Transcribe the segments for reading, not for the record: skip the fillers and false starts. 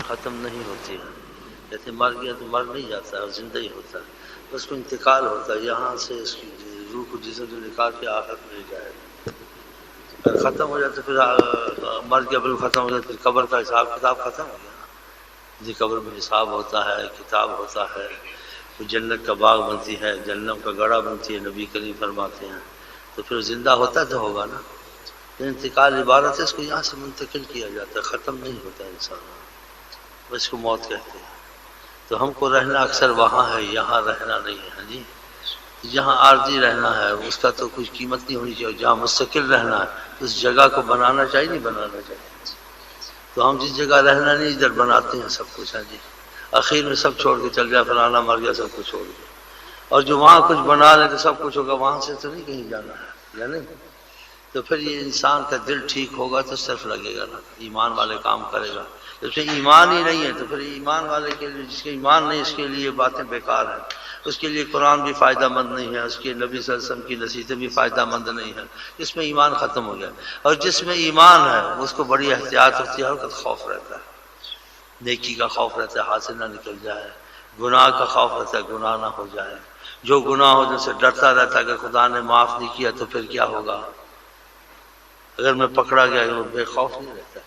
ختم نہیں ہوتی ہے. کہتے مر گیا تو مر نہیں جاتا ہے، زندہ ہی ہوتا ہے، بس کو انتقال ہوتا ہے، یہاں سے اس کی روح کو جسم سے نکال کے آخرت میں لے جائے. اگر ختم ہو جائے تو پھر مر گیا بالکل ختم ہو جائے، پھر قبر کا حساب کتاب ختم ہو گیا. جی قبر میں حساب ہوتا ہے، کتاب ہوتا ہے، جنت کا باغ بنتی ہے، جہنم کا گڑھا بنتی ہے، نبی کریم فرماتے ہیں. تو پھر زندہ ہوتا تو ہوگا نا. انتقال عبارت ہے، اس کو یہاں سے منتقل کیا جاتا ہے، ختم نہیں ہوتا انسان، اس کو موت کہتے ہیں. تو ہم کو رہنا اکثر وہاں ہے، یہاں رہنا نہیں ہے. جی جہاں عارضی رہنا ہے اس کا تو کچھ قیمت نہیں ہونی چاہیے، جہاں مستقل رہنا ہے اس جگہ کو بنانا چاہیے، نہیں بنانا چاہیے. تو ہم جس جگہ رہنا نہیں ادھر بناتے ہیں سب کچھ. ہاں جی اخیر میں سب چھوڑ کے چل جائے، فلانا مر گیا سب کچھ چھوڑ گیا. اور جو وہاں کچھ بنا لے تو سب کچھ ہوگا، وہاں سے تو نہیں کہیں جانا ہے، یا نہیں. تو پھر یہ انسان کا دل ٹھیک ہوگا تو صرف لگے گا نا، ایمان والے کام کرے گا. جب سے ایمان ہی نہیں ہے تو پھر ایمان والے کے لیے، جس کے ایمان نہیں اس کے لیے باتیں بیکار ہیں. اس کے لیے قرآن بھی فائدہ مند نہیں ہے، اس کے نبی صلی اللہ علیہ وسلم کی نصیحتیں بھی فائدہ مند نہیں ہے. اس میں ایمان ختم ہو گیا. اور جس میں ایمان ہے اس کو بڑی احتیاط ہوتی ہے، ہر وقت خوف رہتا ہے، نیکی کا خوف رہتا ہے ہاتھ سے نہ نکل جائے، گناہ کا خوف رہتا ہے گناہ نہ ہو جائے. جو گناہ ہو جن سے ڈرتا رہتا ہے، اگر خدا نے معاف نہیں کیا تو پھر کیا ہوگا، اگر میں پکڑا گیا وہ بے خوف نہیں رہتا.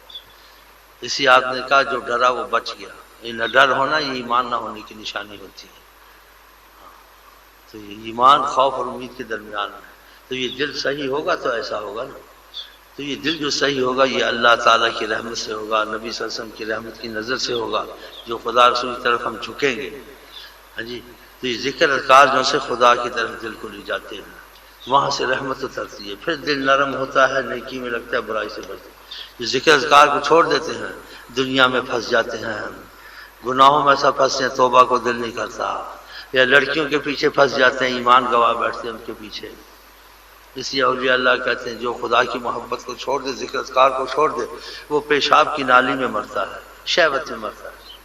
اسی آدمی نے کہا جو ڈرا وہ بچ گیا. یہ نہ ڈر ہونا یہ ایمان نہ ہونے کی نشانی ہوتی ہے. تو یہ ایمان خوف اور امید کے درمیان ہے. تو یہ دل صحیح ہوگا تو ایسا ہوگا نا. تو یہ دل جو صحیح ہوگا یہ اللہ تعالیٰ کی رحمت سے ہوگا، نبی صلی اللہ علیہ وسلم کی رحمت کی نظر سے ہوگا، جو خدا رسول کی طرف ہم جھکیں گے. ہاں جی تو یہ ذکر اذکار جو سے خدا کی طرف دل کو لے جاتے ہیں، وہاں سے رحمت اترتی ہے، پھر دل نرم ہوتا ہے، نیکی میں لگتا ہے، برائی سے بچتا ہے. جو ذکر اذکار کو چھوڑ دیتے ہیں دنیا میں پھنس جاتے ہیں، گناہوں میں ایسا پھنستے ہیں توبہ کو دل نہیں کرتا، یا لڑکیوں کے پیچھے پھنس جاتے ہیں، ایمان گوا بیٹھتے ہیں ان کے پیچھے. اس لیے اولیاء اللہ کہتے ہیں جو خدا کی محبت کو چھوڑ دے، ذکر اذکار کو چھوڑ دے، وہ پیشاب کی نالی میں مرتا ہے، شہوت میں مرتا ہے.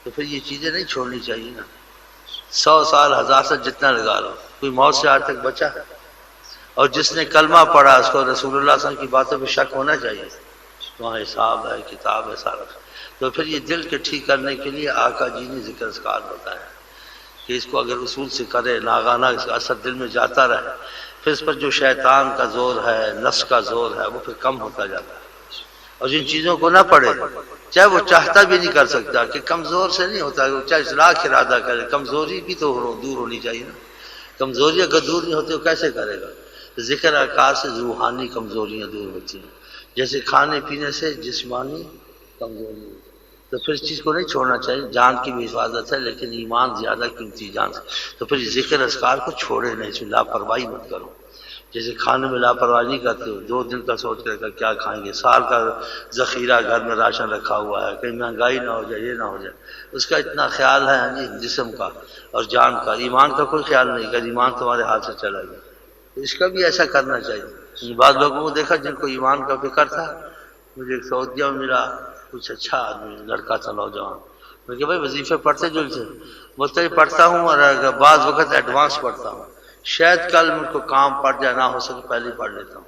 تو پھر یہ چیزیں نہیں چھوڑنی چاہیے نا. 100 سال 1000 سال جتنا لگا لو، کوئی موت سے آج تک بچا ہے؟ اور جس نے کلمہ پڑھا اس کو رسول اللہ صلی اللہ علیہ وسلم کی باتوں پہ شک ہونا چاہیے. وہاں حساب ہے، کتاب ہے، سارا. تو پھر یہ دل کے ٹھیک کرنے کے لیے آقا جی نے ذکر اذکار بتایا کہ اس کو اگر اصول سے کرے، ناگانا اس کا اثر دل میں جاتا رہے، پھر اس پر جو شیطان کا زور ہے، نفس کا زور ہے، وہ پھر کم ہوتا جاتا ہے. اور جن چیزوں کو نہ پڑھے، چاہے وہ چاہتا بھی نہیں کر سکتا، کہ کمزور سے نہیں ہوتا، وہ چاہے اصلاح کا ارادہ کرے، کمزوری بھی تو دور ہونی چاہیے نا. کمزوری اگر دور نہیں ہوتی وہ کیسے کرے گا؟ ذکر اذکار سے روحانی کمزوریاں دور ہوتی ہیں، جیسے کھانے پینے سے جسمانی کمزوری. تو پھر اس چیز کو نہیں چھوڑنا چاہیے. جان کی بھی حفاظت ہے لیکن ایمان زیادہ قیمتی جان سے. تو پھر ذکر اذکار کو چھوڑے نہیں، اس میں لاپرواہی مت کرو. جیسے کھانے میں لاپرواہی نہیں کرتے ہو، 2 دن کا سوچ کر کیا کھائیں گے، سال کا ذخیرہ گھر میں راشن رکھا ہوا ہے، کہیں مہنگائی نہ ہو جائے، یہ نہ ہو جائے، اس کا اتنا خیال ہے جسم کا اور جان کا. ایمان کا کوئی خیال نہیں، اگر ایمان تمہارے ہاتھ سے چلا گیا تو اس کا بھی ایسا کرنا چاہیے. بعض لوگوں کو دیکھا جن کو ایمان کا فکر تھا. مجھے ایک سعودیہ میں ملا، کچھ اچھا آدمی لڑکا تھا، نوجوان. میں کہ بھائی وظیفے پڑھتے جو سے؟ بولتے ہی پڑھتا ہوں، اور بعض وقت ایڈوانس پڑھتا ہوں، شاید کل مجھ کو کام پڑ جائے، نہ ہو سکے پہلے ہی پڑھ لیتا ہوں،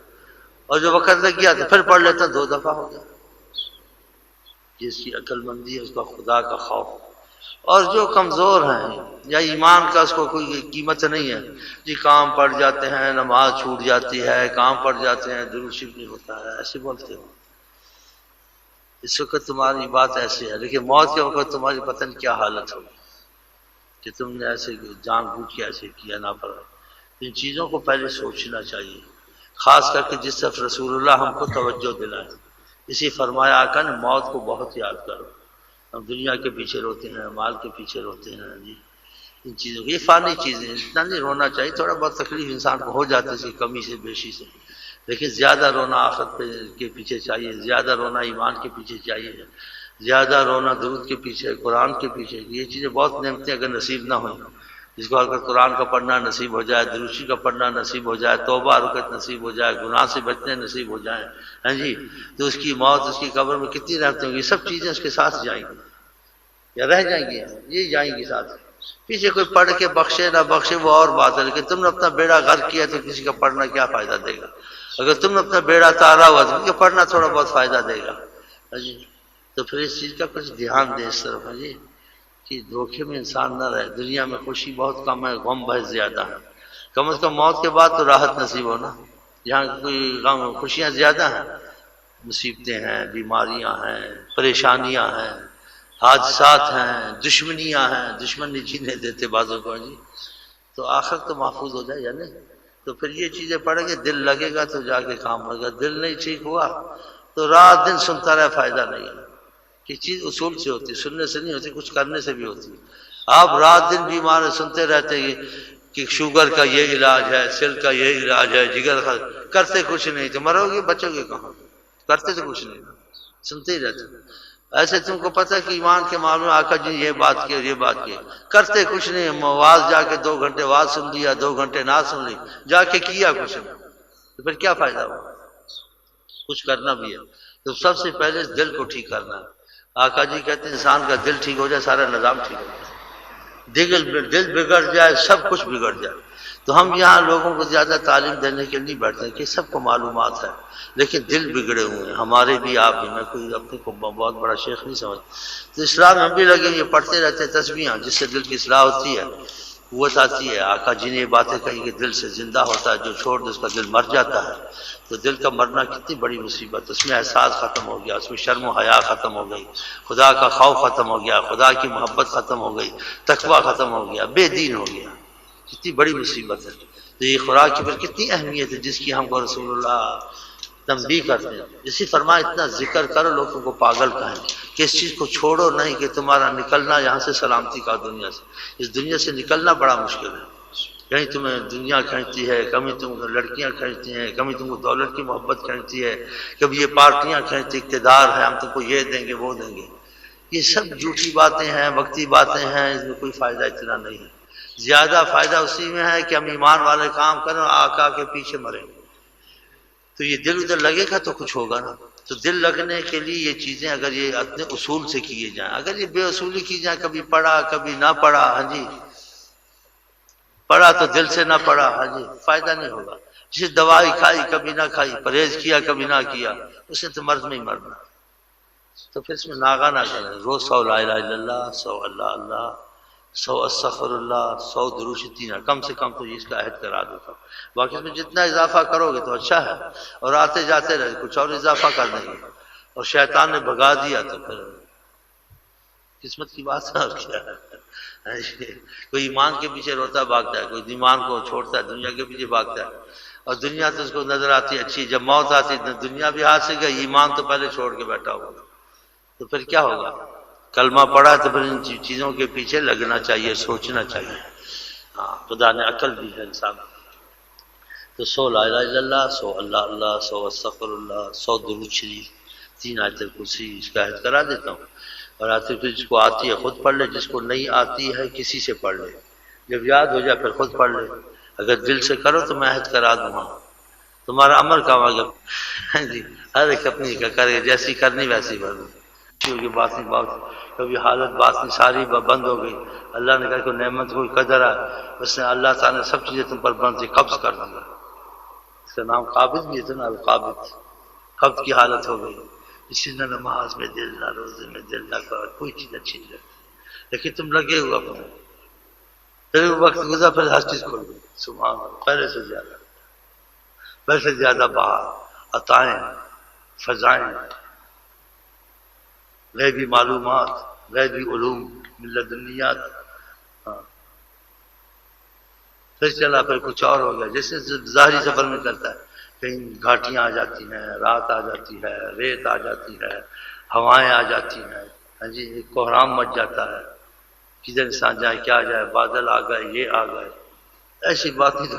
اور جو وقت لگ گیا تو پھر پڑھ لیتا ہوں، 2 دفعہ ہو گیا. جس کی عقل مندی ہے اس کا خدا کا خوف. اور جو کمزور ہیں یا ایمان کا اس کو کوئی قیمت نہیں ہے، جی کام پڑ جاتے ہیں، نماز چھوٹ جاتی ہے، کام پڑ جاتے ہیں، درود شریف نہیں ہوتا ہے، ایسے بولتے ہو. اس وقت تمہاری بات ایسی ہے، لیکن موت کے وقت تمہاری پتہ نہیں کیا حالت ہوگی کہ تم نے ایسے جان بوجھ کے ایسے کیا نہ پڑا. ان چیزوں کو پہلے سوچنا چاہیے، خاص کر کے جس طرف رسول اللہ ہم کو توجہ دلائے. اسی فرمایا آقا نے موت کو بہت یاد کرو. ہم دنیا کے پیچھے روتے ہیں، مال کے پیچھے روتے ہیں، جی ان چیزوں یہ فانی چیزیں، اتنا نہیں رونا چاہیے. تھوڑا بہت تکلیف انسان کو ہو جاتی ہے کمی سے بیشی سے، لیکن زیادہ رونا آخرت کے پیچھے چاہیے، زیادہ رونا ایمان کے پیچھے چاہیے، زیادہ رونا درود کے پیچھے، قرآن کے پیچھے. یہ چیزیں بہت نعمتیں اگر نصیب نہ ہوں، جس کو اگر قرآن کا پڑھنا نصیب ہو جائے، دروشی کا پڑھنا نصیب ہو جائے، توبہ رکعت نصیب ہو جائے، گناہ سے بچنے نصیب ہو جائیں، ہاں جی، تو اس کی موت، اس کی قبر میں کتنی رحمتیں ہوں گی. یہ سب چیزیں اس کے ساتھ جائیں گی یا رہ جائیں گی؟ یہ جائیں گی ساتھ. پیچھے کوئی پڑھ کے بخشے نہ بخشے وہ اور بات ہے، لیکن تم نے اپنا بیڑا غرق کیا تو کسی کا پڑھنا کیا فائدہ دے گا؟ اگر تم نے اپنا بیڑا تارا ہوا تو کسی کا پڑھنا تھوڑا بہت فائدہ دے گا. جی تو تو پھر اس چیز کا کچھ دھیان دیں اس طرف جی کہ دھوکے میں انسان نہ رہے. دنیا میں خوشی بہت کم ہے، غم بہت زیادہ ہے. کم از کم موت کے بعد تو راحت نصیب ہونا. یہاں کوئی غم خوشیاں زیادہ ہیں، مصیبتیں ہیں، بیماریاں ہیں، پریشانیاں ہیں، حادثات ہیں، دشمنیاں ہیں. دشمن نہیں جینے دیتے بعضوں کو جی. تو آخر تو محفوظ ہو جائے یا نہیں. تو پھر یہ چیزیں پڑھیں گے، دل لگے گا تو جا کے کام ہوگا. دل نہیں ٹھیک ہوا تو رات دن سنتا رہے، فائدہ نہیں ہے. کہ چیز اصول سے ہوتی، سننے سے نہیں ہوتی، کچھ کرنے سے بھی ہوتی. آپ رات دن بیمار سنتے رہتے کہ شوگر کا یہ علاج ہے، سل کا یہ علاج ہے، جگر کا، کرتے کچھ نہیں تو مرو گے، بچو گے کہاں؟ کرتے تو کچھ نہیں، سنتے ہی رہتے. ایسے تم کو پتہ کہ ایمان کے معاملے میں آقا جی یہ بات کی اور یہ بات کی، کرتے کچھ نہیں. واز جا کے 2 گھنٹے واز سن لیا، 2 گھنٹے نہ سن لی، جا کے کیا کچھ نہیں، تو پھر کیا فائدہ ہوا؟ کچھ کرنا بھی ہے تو سب سے پہلے دل کو ٹھیک کرنا ہے. آقا جی کہتے ہیں انسان کا دل ٹھیک ہو جائے سارا نظام ٹھیک ہو جائے. دل بگڑ جائے سب کچھ بگڑ جائے. تو ہم یہاں لوگوں کو زیادہ تعلیم دینے کے لیے بیٹھتے ہیں کہ سب کو معلومات ہے لیکن دل بگڑے ہوئے ہیں ہمارے بھی، آپ بھی. میں کوئی اپنے کو بہت بڑا شیخ نہیں سمجھتا. تو اسلام ہم بھی لگے یہ پڑھتے رہتے ہیں تسبیحاں جس سے دل کی اصلاح ہوتی ہے، قوت آتی ہے. آقا جی نے یہ باتیں کہی کہ دل سے زندہ ہوتا ہے، جو چھوڑ دے اس کا دل مر جاتا ہے. تو دل کا مرنا کتنی بڑی مصیبت. اس میں احساس ختم ہو گیا، اس میں شرم و حیا ختم ہو گئی، خدا کا خوف ختم ہو گیا، خدا کی محبت ختم ہو گئی، تقویٰ ختم ہو گیا، بے دین ہو گیا. کتنی بڑی مصیبت ہے. تو یہ خوراک کی پھر کتنی اہمیت ہے جس کی ہم کو رسول اللہ تنبیہ کرتے ہیں. اسی فرمایا اتنا ذکر کرو لوگوں کو پاگل کہیں کہ اس چیز کو چھوڑو نہیں کہ تمہارا نکلنا یہاں سے سلامتی کا دنیا سے. اس دنیا سے نکلنا بڑا مشکل ہے. کہیں تمہیں دنیا کھینچتی ہے، کبھی تم کو لڑکیاں کھینچتی ہیں، کبھی تم کو دولت کی محبت کھینچتی ہے، کبھی یہ پارٹیاں کھینچتی، اقتدار ہے ہم تم کو یہ دیں گے وہ دیں گے. یہ سب جھوٹی باتیں ہیں، وقتی باتیں ہیں. اس میں کوئی فائدہ اتنا نہیں ہے. زیادہ فائدہ اسی میں ہے کہ ہم ایمان والے کام کریں اور آقا کے پیچھے مریں. تو یہ دل ادھر لگے گا تو کچھ ہوگا نا. تو دل لگنے کے لیے یہ چیزیں اگر یہ اپنے اصول سے کیے جائیں، اگر یہ بے اصولی کی جائیں، کبھی پڑھا کبھی نہ پڑھا، ہاں جی پڑھا تو دل سے نہ پڑھا، ہاں جی فائدہ نہیں ہوگا. جسے دوائی کھائی کبھی نہ کھائی، پرہیز کیا کبھی نہ کیا، اسے تو مرض میں ہی مرنا. تو پھر اس میں ناغا نہ کریں. روز 100 لا الہ الا اللہ، 100 اللہ اللہ، 100 استغفر اللہ، 100 درود شریف، کم سے کم تو اس کا عہد کرا دیتا ہوں. باقی اس میں جتنا اضافہ کرو گے تو اچھا ہے. اور آتے جاتے رہے کچھ اور اضافہ کر دیں گے اور شیطان نے بھگا دیا تو پھر قسمت کی بات ہے. اور کیا ہے؟ کوئی ایمان کے پیچھے روتا بھاگتا ہے، کوئی ایمان کو چھوڑتا ہے دنیا کے پیچھے بھاگتا ہے. اور دنیا تو اس کو نظر آتی ہے اچھی، جب موت آتی ہے دنیا بھی ہاتھ سے گئی، ایمان تو پہلے چھوڑ کے بیٹھا ہوگا. تو پھر کیا ہوگا؟ کلمہ پڑھا تو پھر ان چیزوں کے پیچھے لگنا چاہیے، سوچنا چاہیے. ہاں خدا نے عقل دی ہے انسان. تو 100 لا الہ الا اللہ، 100 اللہ اللہ، 100 استغفر اللہ، 100 درود شریف، 3 آیت الکرسی، اس کا عہد کرا دیتا ہوں. اور آتے پھر جس کو آتی ہے خود پڑھ لے، جس کو نہیں آتی ہے کسی سے پڑھ لے. جب یاد ہو جائے پھر خود پڑھ لے. اگر دل سے کرو تو میں عہد کرا دوں گا، تمہارا عمل کا ہوگا. جی ہر ایک اپنی کا کرے، جیسی کرنی ویسی بھرنی. کیونکہ بات نہیں بات کبھی حالت بات نہیں ساری بند ہو گئی. اللہ نے کہا کہ نعمت کوئی قدر ہے، اس نے اللہ تعالیٰ نے سب چیزیں تم پر بند سے قبض کر دوں گا. اس کا نام قابض بھی ہے نا، القابض. قبض کی حالت ہو گئی. اسی نہ نماز میں دل نہ، روزے میں دل نہ، کوئی چیز اچھی نہیں لگتی. لیکن تم لگے ہوا اپنے. پھر وقت گزرا پھر ہر چیز کھل گئی. سبحان اللہ، پہلے سے زیادہ بہار، عطائیں، فضائیں، غیبی معلومات، غیبی علوم، لدنیات. پھر چلا پھر کچھ اور ہو گیا. جیسے ظاہری سفر میں کرتا ہے، کہیں گھاٹیاں آ جاتی ہیں، رات آ جاتی ہے، ریت آ جاتی ہے، ہوائیں آ جاتی ہیں، ہاں جی کوہرام مچ جاتا ہے. کدھر انسان جائے کیا جائے، بادل آ گئے، یہ آ گئے. ایسی باتیں تو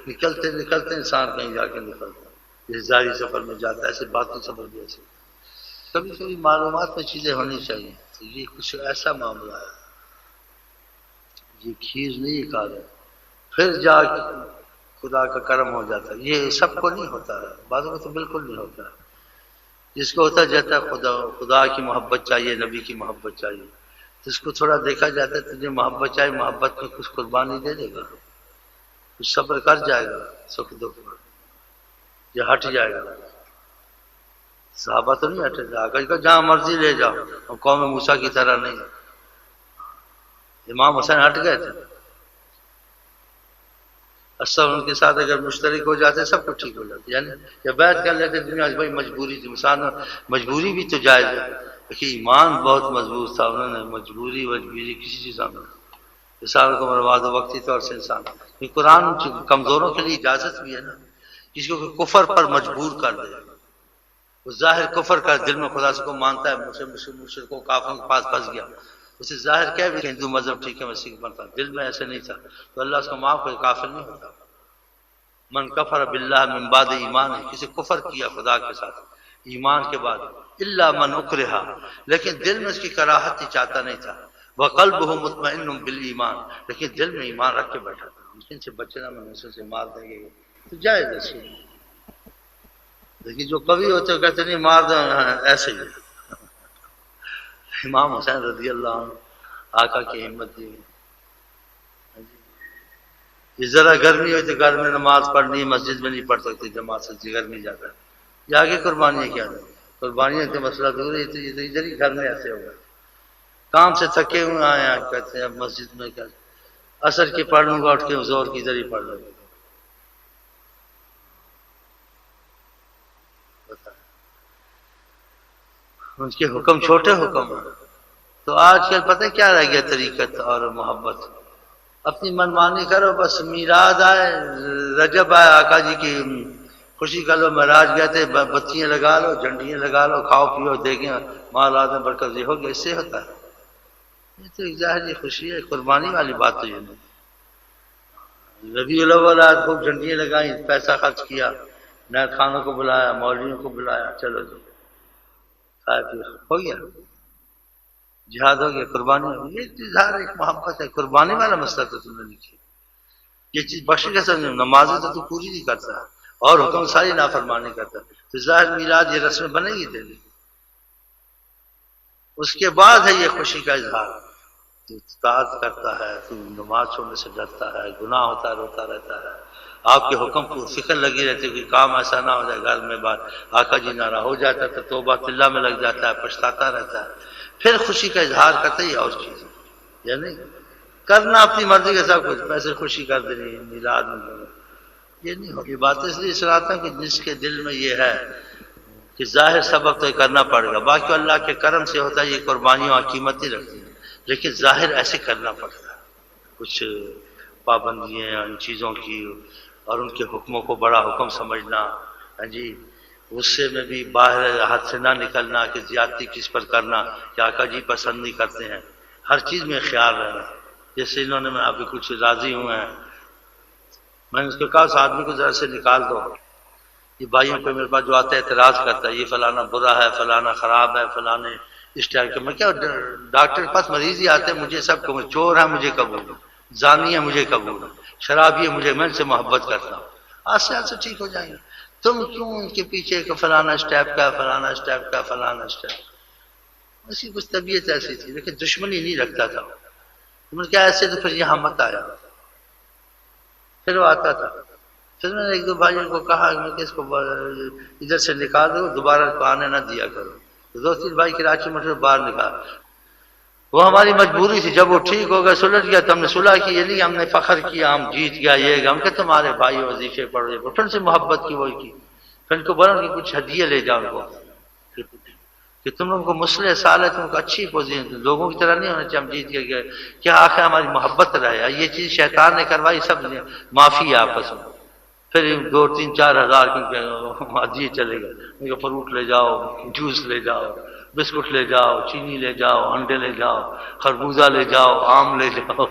نکلتے نکلتے انسان کہیں جا کے نکلتا ہے. جس ظاہری سفر میں جاتا ہے ایسے باقی سفر بھی ایسے. کبھی کبھی معلومات میں چیزیں ہونی چاہیے. تو یہ کچھ ایسا معاملہ ہے، یہ کھیر نہیں کھا رہے پھر جا کے خدا کا کرم ہو جاتا ہے. یہ سب کو نہیں ہوتا ہے، بعضوں کو تو بالکل نہیں ہوتا ہے. جس کو ہوتا جاتا ہے خدا کی محبت چاہیے، نبی کی محبت چاہیے، تو اس کو تھوڑا دیکھا جاتا ہے. تجھے محبت چاہیے، محبت میں کچھ قربانی دے دے گا، کچھ صبر کر جائے گا، سکھ دکھ میں یہ ہٹ جائے گا. صحابہ تو نہیں ہٹے تھے، آقا جی کو جہاں مرضی لے جاؤ، ہم قوم موسیٰ کی طرح نہیں۔ امام حسین ہٹ گئے تھے، اصل ان کے ساتھ اگر مشترک ہو جاتے سب کچھ ٹھیک ہو جاتا، یعنی یا بیعت کر لیتے دنیا بھائی مجبوری تھی، مثال مجبوری بھی تو جائز ہے، لیکن ایمان بہت مضبوط تھا، انہوں نے مجبوری کسی چیز میں مثال کو برباد وقتی طور سے انسان، قرآن کمزوروں کے لیے اجازت بھی ہے نا، کسی کو کفر پر مجبور کر دے، وہ ظاہر کفر کا دل میں خدا سے کو مانتا ہے، مشرکوں کافروں کے پاس پھنس گیا، اسے ظاہر کیا بھی کہ ہندو مذہب ٹھیک ہے میں سکھ بنتا، دل میں ایسے نہیں تھا، تو اللہ اس کو معاف کرے، کافر نہیں ہوتا۔ من کفر باللہ من بعد ایمان ہے، کسی کفر کیا خدا کے ساتھ ایمان کے بعد، الا من اکرہا، لیکن دل میں اس کی کراہت ہی چاہتا نہیں تھا، وقلبہ مطمئن بالایمان، لیکن دل میں ایمان رکھ کے بیٹھا تھا، ممکن سے بچنا میں مجھ سے مار دیں گے تو جائز ہے، لیکن جو کبھی ہوتے ہیں کہتے نہیں مار دیں، ایسے ہی۔ امام حسین رضی اللہ عنہ آقا کی ہمت دی، یہ ذرا گرمی ہوئی تو گھر میں نماز پڑھنی، مسجد میں نہیں پڑھ سکتی جماعت سے، گرمی زیادہ ہے، یہ آگے قربانیاں کیا دیں، قربانیاں کے مسئلہ دور ہے، تو ادھر ہی گھر میں ایسے ہوگا، کام سے تھکے ہوئے آئے ہیں کہتے ہیں اب مسجد میں کیا اثر کی پڑھ لوں گا، اٹھ کے زور کی ادھر ہی پڑھ لوں گا، ان کے حکم چھوٹے حکم ہیں، تو آج کل پتہ کیا رہ گیا طریقت اور محبت، اپنی منمانی کرو، بس میلاد آئے، رجب آئے، آقا جی کی خوشی کر لو، معراج گئے تھے، بتیاں لگا لو، جھنڈیاں لگا لو، کھاؤ پیو، دیکھیں مال آدم برکت، یہ ہو گیا، اس سے ہوتا ہے، یہ تو ظاہری خوشی ہے، قربانی والی بات تو یہ نہیں۔ ربیع الاول آج خوب جھنڈیاں لگائیں، پیسہ خرچ کیا، نئے خانوں کو بلایا، مولویوں کو بلایا، چلو جی ہو گیا، جہاد ہو گیا، قربانی ہو گئی، یہ اظہار ایک محبت ہے، قربانی والا مسئلہ تو تم نے لکھی، یہ چیز بخش کے سمجھو، نمازیں تو پوری نہیں کرتا اور حکم ساری نافرمانی کرتا، تو ظاہر میلاد یہ رسم بنے گی تیری، اس کے بعد ہے یہ خوشی کا اظہار، تو اطاعت کرتا ہے، تو نماز چھوڑنے سے ڈرتا ہے، گناہ ہوتا ہے روتا رہتا ہے، آپ کے حکم کو فکر لگی رہتی ہے، کوئی کام ایسا نہ ہو جائے گھر میں، بات آقا جی ناراض ہو جاتا ہے تو توبہ تلہ میں لگ جاتا ہے، پچھتاتا رہتا ہے، پھر خوشی کا اظہار کرتا ہے، یہ اور چیز ہے، یعنی کرنا اپنی مرضی کے سب کچھ، پیسے خوشی کر دینی، میلاد میں یہ نہیں ہوگی بات، اس لیے سراتا ہوں کہ جس کے دل میں یہ ہے کہ ظاہر سبب تو کرنا پڑے گا، باقی اللہ کے کرم سے ہوتا ہے، یہ قربانیوں قیمت نہیں رکھتی ہیں، لیکن ظاہر ایسے کرنا پڑتا ہے، کچھ پابندیاں ان چیزوں کی اور ان کے حکموں کو بڑا حکم سمجھنا، ہاں جی، غصے میں بھی باہر ہاتھ سے نہ نکلنا کہ زیادتی کس پر کرنا کہ آقا جی پسند نہیں کرتے ہیں، ہر چیز میں خیال رہنا، جیسے انہوں نے میں ابھی کچھ راضی ہوئے ہیں، میں نے اس کو کہا اس آدمی کو ذرا سے نکال دو، یہ بھائیوں پہ میرے پاس جو آتا ہے اعتراض کرتا ہے، یہ فلانا برا ہے، فلانا خراب ہے، فلانے اس ٹائپ کے، میں کیا ڈاکٹر کے پاس مریض ہی آتے ہیں، مجھے سب کو، چور ہے مجھے قبول، زانی ہے مجھے قبول، شرابی ہے مجھے، میں ان سے محبت کرتا ہوں، آستے آستے ٹھیک ہو جائیں گے، تم کیوں ان کے پیچھے کہ فلانا اسٹیپ کا، فلانا اسٹیپ کا، فلانا اسٹیپ، اس کی کچھ طبیعت ایسی تھی، لیکن دشمنی نہیں رکھتا تھا، تم نے کیا ایسے تو پھر یہاں مت آیا، پھر وہ آتا تھا، پھر میں نے ایک دو بھائیوں کو کہا کہ اس کو ادھر سے نکال دو، دوبارہ کو آنے نہ دیا کرو، دو تین بھائی کراچی میں باہر نکال، وہ ہماری مجبوری تھی، جب وہ ٹھیک ہو گیا سلجھ گیا تو ہم نے صلح کی، یہ نہیں ہم نے فخر کیا ہم جیت گیا، یہ ہم کہ تمہارے بھائی وظیفے پڑھ رہے، پھر سے محبت کی وہی کی، پھر ان کو بولو کہ کچھ ہدیے لے جاؤ ان کو کہ تم لوگوں کو مسئلہ سال ہے، تم کو اچھی پوزیشن، لوگوں کی طرح نہیں ہونا چاہیے ہم جیت گئے، کیا آخر ہماری محبت رہے، یہ چیز شیطان نے کروائی، سب نے معافی ہے آپس میں، پھر 2-3-4 ہزار ہدیے چلے گئے، فروٹ لے جاؤ، جوس لے جاؤ، بسکٹ لے جاؤ، چینی لے جاؤ، انڈے لے جاؤ، خربوزہ لے جاؤ، آم لے جاؤ،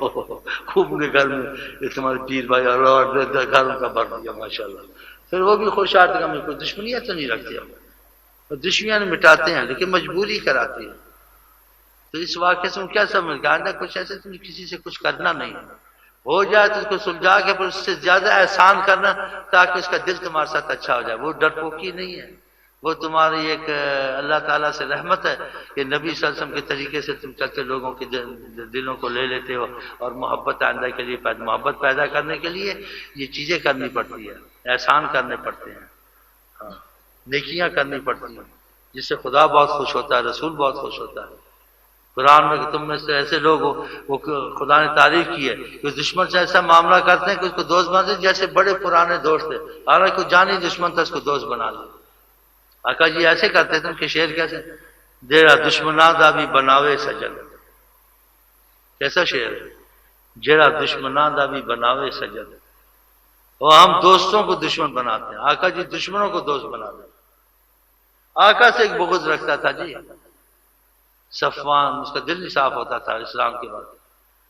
خوب ان کے گھر میں تمہارے پیر بھائی اور گھر ان کا بھر دیا ماشاء اللہ، پھر وہ بھی خوش آتے ہیں، کوئی دشمنیاں تو نہیں رکھتے ہم، دشمنیاں مٹاتے ہیں لیکن مجبوری کراتی ہے، تو اس واقعے سے کیا سمجھ گیا آئندہ کچھ ایسے تم کسی سے کچھ کرنا نہیں، ہو جائے تو اس کو سلجھا کے پھر اس سے زیادہ احسان کرنا تاکہ اس کا دل تمہارے ساتھ اچھا ہو جائے، وہ ڈرپوکی نہیں ہے، وہ تمہاری ایک اللہ تعالیٰ سے رحمت ہے کہ نبی صلی اللہ علیہ وسلم کے طریقے سے تم چلتے لوگوں کے دلوں کو لے لیتے ہو، اور محبت آئندہ کے لیے محبت پیدا کرنے کے لیے یہ چیزیں کرنی پڑتی ہے، احسان کرنے پڑتے ہیں، ہاں نیکیاں کرنی پڑتی ہیں، جس سے خدا بہت خوش ہوتا ہے، رسول بہت خوش ہوتا ہے۔ قرآن میں کہ تم میں سے ایسے لوگ ہو، وہ خدا نے تعریف کی ہے کہ دشمن سے ایسا معاملہ کرتے ہیں کہ اس کو دوست بناتے جیسے بڑے پرانے دوست تھے، حالانکہ کوئی جانی دشمن تھا اس کو دوست بنا لیا۔ آقا جی ایسے کرتے تھے، ان کے شعر کیسے، جیڑا دشمنا دا بھی بناوے سجن، کیسا شعر ہے، جیڑا دشمنا دا بھی بناوے سجن، اور ہم دوستوں کو دشمن بناتے ہیں، آقا جی دشمنوں کو دوست بناتے ہیں۔ آقا سے ایک بغض رکھتا تھا جی صفوان، اس کا دل نہیں صاف ہوتا تھا اسلام کے بعد۔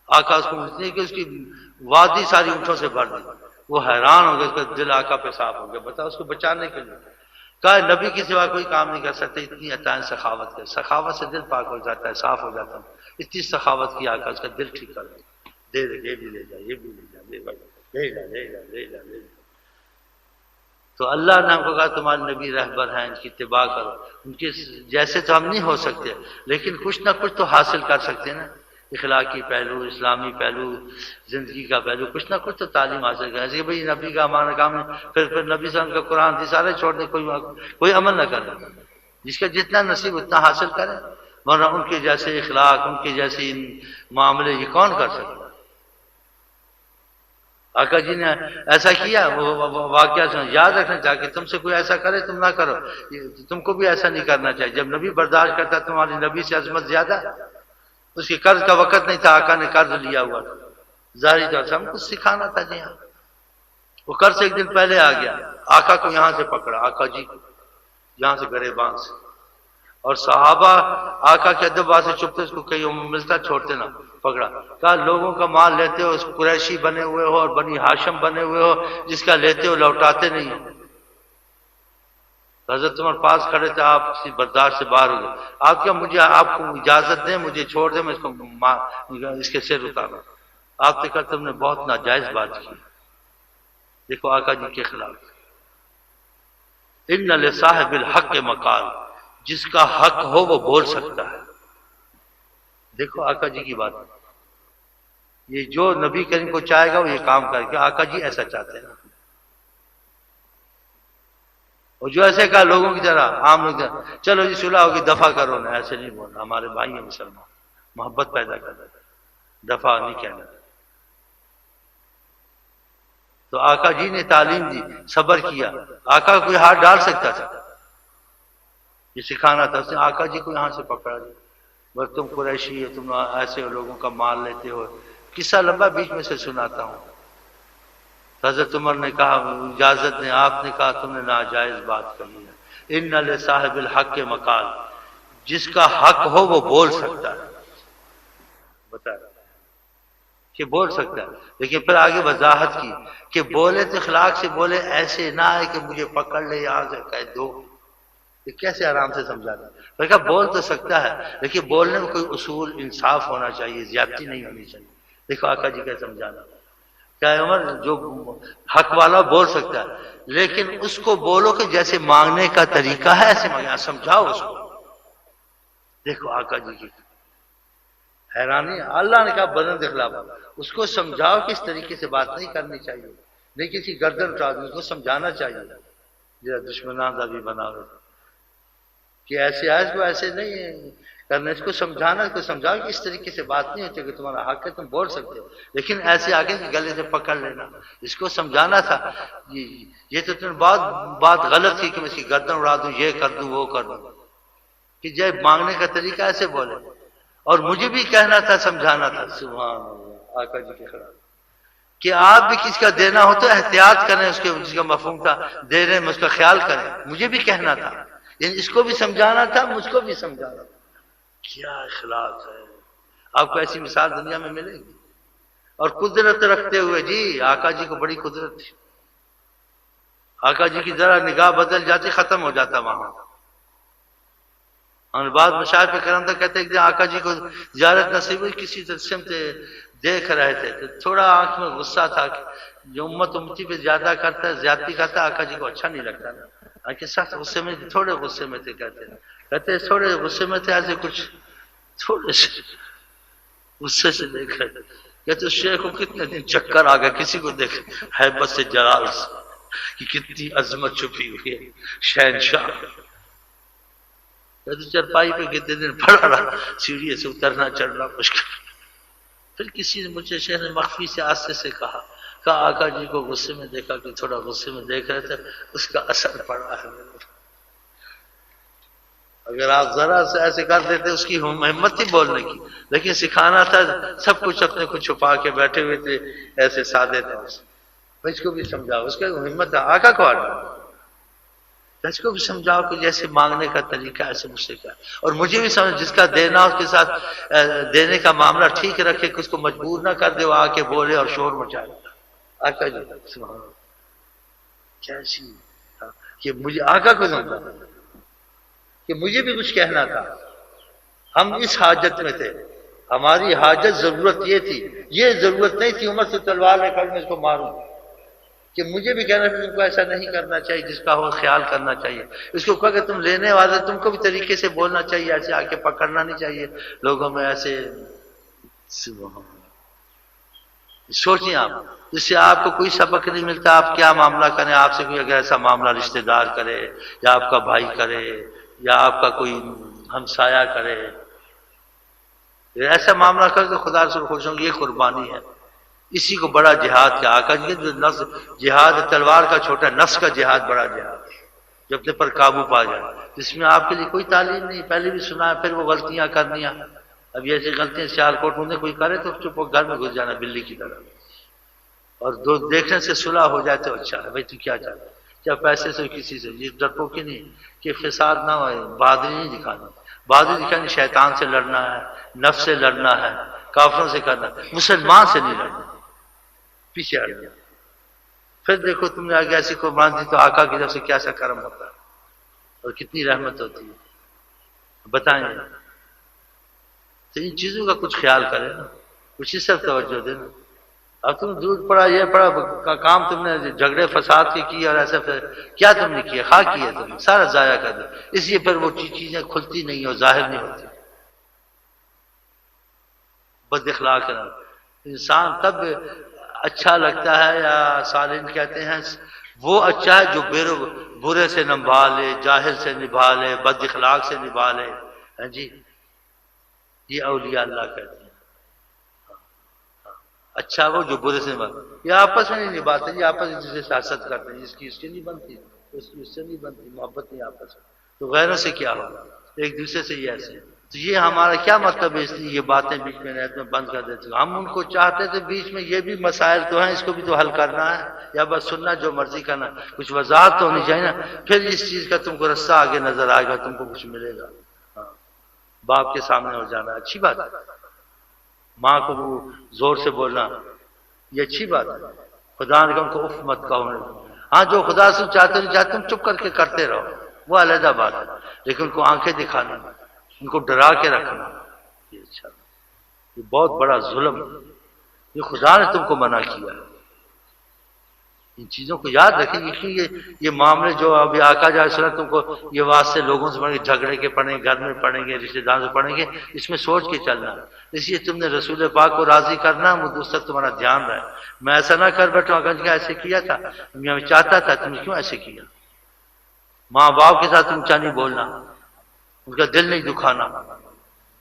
آقا اس کو اتنی کہ اس کی وادی ساری اونٹوں سے بھر دی، وہ حیران ہو گیا، اس کا دل آقا پہ صاف ہو گیا۔ بتا اس کو بچانے کے لیے کہا نبی کی سوا کوئی کام نہیں کر سکتے، اتنی عطائیں سخاوت کے، سخاوت سے دل پاک ہو جاتا ہے، صاف ہو جاتا ہے۔ اتنی سخاوت کی آقا، اس کا دل ٹھیک کر دے، یہ بھی لے جا، یہ بھی لے جا، لے جا، لے جا، لے جا، لے جا، لے جا۔ تو اللہ نے ہم کو کہا تمہارے نبی رہبر ہیں، ان کی اتباع کرو، ان کے جیسے تو ہم نہیں ہو سکتے لیکن کچھ نہ کچھ تو حاصل کر سکتے ہیں نا، اخلاقی پہلو، اسلامی پہلو، زندگی کا پہلو، کچھ نہ کچھ تو تعلیم حاصل کریں۔ ایسے کہ بھائی نبی کا ہمارا کام ہے، پھر نبی صلی اللہ علیہ وسلم کا قرآن تھی سارے چھوڑ دیں، کوئی عمل نہ کرے، جس کا جتنا نصیب اتنا حاصل کرے، ورنہ ان کے جیسے اخلاق، ان کے جیسے معاملے یہ کون کر سکتا؟ آقا جی نے ایسا کیا، وہ واقعہ یاد رکھنا چاہیے کہ تم سے کوئی ایسا کرے تم نہ کرو، تم کو بھی ایسا نہیں کرنا چاہیے۔ جب نبی برداشت کرتا تمہاری نبی سے عظمت زیادہ، اس کے قرض کا وقت نہیں تھا، آقا نے قرض لیا ہوا تھا، ظاہری طور سے ہم کو سکھانا تھا جی ہاں۔ وہ قرض ایک دن پہلے آ گیا، آقا کو یہاں سے پکڑا، آقا جی کو یہاں سے گریبان سے، اور صحابہ آقا کے ادب سے چپتے، اس کو کہیں ملتا چھوڑتے نہ، پکڑا، کہا لوگوں کا مال لیتے ہو، اس قریشی بنے ہوئے ہو اور بنی ہاشم بنے ہوئے ہو، جس کا لیتے ہو لوٹاتے نہیں ہو۔ حضرت عمر پاس کھڑے تھے، آپ کسی برداشت سے باہر ہو گئے، آپ کیا مجھے، آپ کو اجازت دیں، مجھے چھوڑ دیں، میں اس کے سر اتاروں۔ آپ نے کہا تم نے بہت ناجائز بات کی۔ دیکھو آقا جی کے خلاف، ان لصاحب الحق مقال، جس کا حق ہو وہ بول سکتا ہے۔ دیکھو آقا جی کی بات، یہ جو نبی کریم کو چاہے گا وہ یہ کام کرے گا، آقا جی ایسا چاہتے ہیں۔ اور جو ایسے کہا لوگوں کی طرح، عام لوگ چلو جی صلح ہوگی دفع کرو نا، ایسے نہیں بولنا، ہمارے بھائی ہیں مسلمان، محبت پیدا کر دیتا، دفع نہیں کہنا۔ تو آقا جی نے تعلیم دی، صبر کیا، آقا کوئی ہاتھ ڈال سکتا تھا، یہ سکھانا تھا، اس نے آقا جی کو یہاں سے پکڑا دیا، بس تم قریشی ہو، تم ایسے لوگوں کا مال لیتے ہو، قصہ لمبا بیچ میں سے سناتا ہوں۔ حضرت عمر نے کہا اجازت دیں، آپ نے کہا تم نے ناجائز بات کہی ہے، ان لصاحب الحق مقال، جس کا حق ہو وہ بول سکتا ہے، بتا کہ بول سکتا ہے، لیکن پھر آگے وضاحت کی کہ بولے تو اخلاق سے بولے، ایسے نہ ہے کہ مجھے پکڑ لے یہاں سے کہہ دو، یہ کیسے آرام سے سمجھاتا ہے؟ میں کہا بول تو سکتا ہے لیکن بولنے میں کوئی اصول، انصاف ہونا چاہیے، زیادتی نہیں ہونی چاہیے۔ دیکھو آقا جی کا سمجھانا، کیا عمر جو حق والا بول سکتا ہے لیکن اس کو بولو کہ جیسے مانگنے کا طریقہ ہے ایسے مانگنا، سمجھاؤ اس کو۔ دیکھو آقا جی کی حیرانی، اللہ نے کہا بدن دکھلا، اس کو سمجھاؤ کہ اس طریقے سے بات نہیں کرنی چاہیے، نہیں کسی گردن اٹھا دو، اس کو سمجھانا چاہیے، جرا دشمنان دا بھی بنا ہو کہ ایسے آج کو ایسے نہیں کرنا، اس کو سمجھانا، اس کو سمجھاؤ کہ اس طریقے سے بات نہیں ہوتی، کہ تمہارا حق ہے تم بول سکتے ہو، لیکن ایسے آگے کہ گلے سے پکڑ لینا، اس کو سمجھانا تھا۔ یہ تو تم بات غلط تھی کہ میں اس کی گردن اڑا دوں، یہ کر دوں، وہ کر دوں، کہ جب مانگنے کا طریقہ ایسے بولے، اور مجھے بھی کہنا تھا، سمجھانا تھا۔ سبحان اللہ، آقا جی کے خلاف کہ آپ بھی کسی کا دینا ہو تو احتیاط کریں، اس کے جس کا مفہوم تھا دے رہے ہیں، اس کا خیال کریں، مجھے بھی کہنا تھا، یعنی اس کو بھی سمجھانا تھا، مجھ کو بھی سمجھانا تھا۔ کیا اخلاق ہے! آپ کو ایسی مثال دنیا میں ملے گی؟ اور قدرت رکھتے ہوئے جی، آقا جی کو بڑی قدرت تھی، آقا جی کی ذرا نگاہ بدل جاتی ختم ہو جاتا وہاں۔ اور بعض مشاہد پہ کرم تک کہتے ہیں کہ آقا جی کو زیارت نصیب ہوئی، کسی سمت دیکھ رہے تھے تو تھوڑا آنکھ میں غصہ تھا کہ جو امتی پہ زیادہ کرتا ہے، زیادتی کرتا ہے، آقا جی کو اچھا نہیں لگتا نا، کہ سخت غصے میں، تھوڑے غصے میں تھے، کہتے تھوڑے غصے میں تھے، ایسے کچھ تھوڑے سے غصے سے دیکھ رہے تھے، کہتے شیخ کو کتنے دن چکر آ گیا کسی کو دیکھ، ہیبت سے، جلال سے، کہ کتنی عظمت چھپی ہوئی ہے، شہنشاہ۔ میں تو چرپائی پہ کتنے دن پڑا رہا، سیڑھی سے اترنا چڑھنا مشکل۔ پھر کسی نے مجھے شیخ نے مخفی سے آستے سے کہا آقا جی کو غصے میں دیکھا کہ تھوڑا غصے میں دیکھ رہے تھے، اس کا اثر پڑا ہے۔ اگر آپ ذرا سے ایسے کر دیتے، اس کی ہمت تھی بولنے کی، لیکن سکھانا تھا، سب کچھ اپنے کو چھپا کے بیٹھے ہوئے تھے، ایسے سادے تھے۔ اس کو بھی سمجھاؤ، اس کا ہمت ہے آقا کو آڈر، اس کو بھی سمجھاؤ کہ جیسے مانگنے کا طریقہ ایسے مجھ سے کیا، اور مجھے بھی سمجھ جس کا دینا اس کے ساتھ دینے کا معاملہ ٹھیک رکھے کہ اس کو مجبور نہ کر دے وہ آ کے بولے اور شور مچائے۔ آقا جی سبحان اللہ کیسی کہ مجھے آقا کو سمجھا کہ مجھے بھی کچھ کہنا تھا، ہم اس حاجت میں تھے، ہماری حاجت ضرورت یہ تھی، یہ ضرورت نہیں تھی عمر سے تلوار لے کر میں اس کو ماروں، کہ مجھے بھی کہنا تھا تم کو ایسا نہیں کرنا چاہیے، جس کا ہو خیال کرنا چاہیے، اس کو کہا کہ تم لینے والے تم کو بھی طریقے سے بولنا چاہیے، ایسے آ کے پکڑنا نہیں چاہیے لوگوں میں ایسے۔ سوچیں آپ، جس سے آپ کو کوئی سبق نہیں ملتا، آپ کیا معاملہ کریں، آپ سے کوئی اگر ایسا معاملہ رشتہ دار کرے یا آپ کا بھائی کرے یا آپ کا کوئی ہمسایہ کرے، ایسا معاملہ کر تو خدا سے خوش ہوں گے، یہ قربانی ہے۔ اسی کو بڑا جہاد کیا آقا جی، نفس جہاد تلوار کا چھوٹا، نفس کا جہاد بڑا جہاد ہے، جو اپنے پر قابو پا جائے، جس میں آپ کے لیے کوئی تعلیم نہیں، پہلے بھی سنا ہے، پھر وہ غلطیاں کرنیاں۔ اب ایسی غلطیاں سیال کوٹ میں کوئی کرے تو چپ ہو گھر میں گھس جانا بلی کی طرح، اور دو دیکھنے سے صلح ہو جائے تو اچھا ہے، بھائی تو کیا چاہتا ہے، کیا پیسے سے کسی سے، یہ ڈرپوکی نہیں کہ فساد نہ ہو، بہادری نہیں دکھانا، بہادری دکھانی شیطان سے لڑنا ہے، نفس سے لڑنا ہے، کافروں سے کرنا، مسلمان سے نہیں لڑنا، پیچھے ہٹ گیا۔ پھر دیکھو تم نے آگے ایسی قربان دی تو آقا کی طرف سے کیسا کرم ہوتا ہے اور کتنی رحمت ہوتی ہے، بتائیں۔ تو ان چیزوں کا کچھ خیال کرے نا، کچھ اس طرف توجہ دے نا۔ اب تم دودھ پڑا یہ پڑا کام تم نے جھگڑے فساد کے کیے اور ایسا کیا تم نے کیا، خواہ کیا تم نے سارا ضائع کر دیا، اس لیے پھر وہ چیزیں کھلتی نہیں اور ظاہر نہیں ہوتی۔ بد اخلاق ہے انسان تب اچھا لگتا ہے، یا سالین کہتے ہیں وہ اچھا ہے جو برے سے نبھا لے، جاہل سے نبھا لے، بد اخلاق سے نبھا لے، ہاں جی، یہ اولیاء اللہ کہتے ہیں۔ اچھا وہ جو برے سے نبھا، یہ آپس میں نہیں نبھاتے، یہ آپس میں جسے سیاست کرتے ہیں، اس کی اس کی نہیں بنتی، اس کی اس سے نہیں بنتی، محبت نہیں آپس میں، تو غیروں سے کیا ہوگا، ایک دوسرے سے یہ ایسے۔ تو یہ ہمارا کیا مطلب ہے، اس لیے یہ باتیں بیچ میں رہتے ہیں بند کر دیتے ہیں۔ ہم ان کو چاہتے تھے بیچ میں، یہ بھی مسائل تو ہیں، اس کو بھی تو حل کرنا ہے، یا بس سننا جو مرضی کرنا، کچھ وضاحت تو ہونی چاہیے نا، پھر اس چیز کا تم کو رستہ آگے نظر آئے گا، تم کو کچھ ملے گا۔ ہاں باپ کے سامنے ہو جانا اچھی بات ہے، ماں کو زور سے بولنا یہ اچھی بات ہے، خدا نے کہا ان کو اف مت کہو۔ ہاں جو خدا سے چاہتے نہیں چاہتے تم چپ کر کے کرتے رہو، وہ علیحدہ بات ہے، لیکن ان کو آنکھیں دکھانا، ان کو ڈرا کے رکھنا، یہ اچھا، یہ بہت بڑا ظلم ہے، یہ خدا نے تم کو منع کیا ہے۔ ان چیزوں کو یاد رکھیں گے، یہ معاملے جو ابھی آقا جا رہے تم کو یہ واسطے لوگوں سے پڑھیں گے، جھگڑے کے پڑھیں گے، گھر میں پڑھیں گے، رشتے داروں سے پڑھیں گے، اس میں سوچ کے چلنا، اس لیے تم نے رسول پاک کو راضی کرنا، اس تک تمہارا دھیان رہے۔ میں ایسا نہ کر بیٹھا اگر ایسے کیا تھا، میں چاہتا تھا، تم نے کیوں ایسے کیا؟ ماں باپ کے ساتھ اونچا نہیں بولنا، ان کا دل نہیں دکھانا،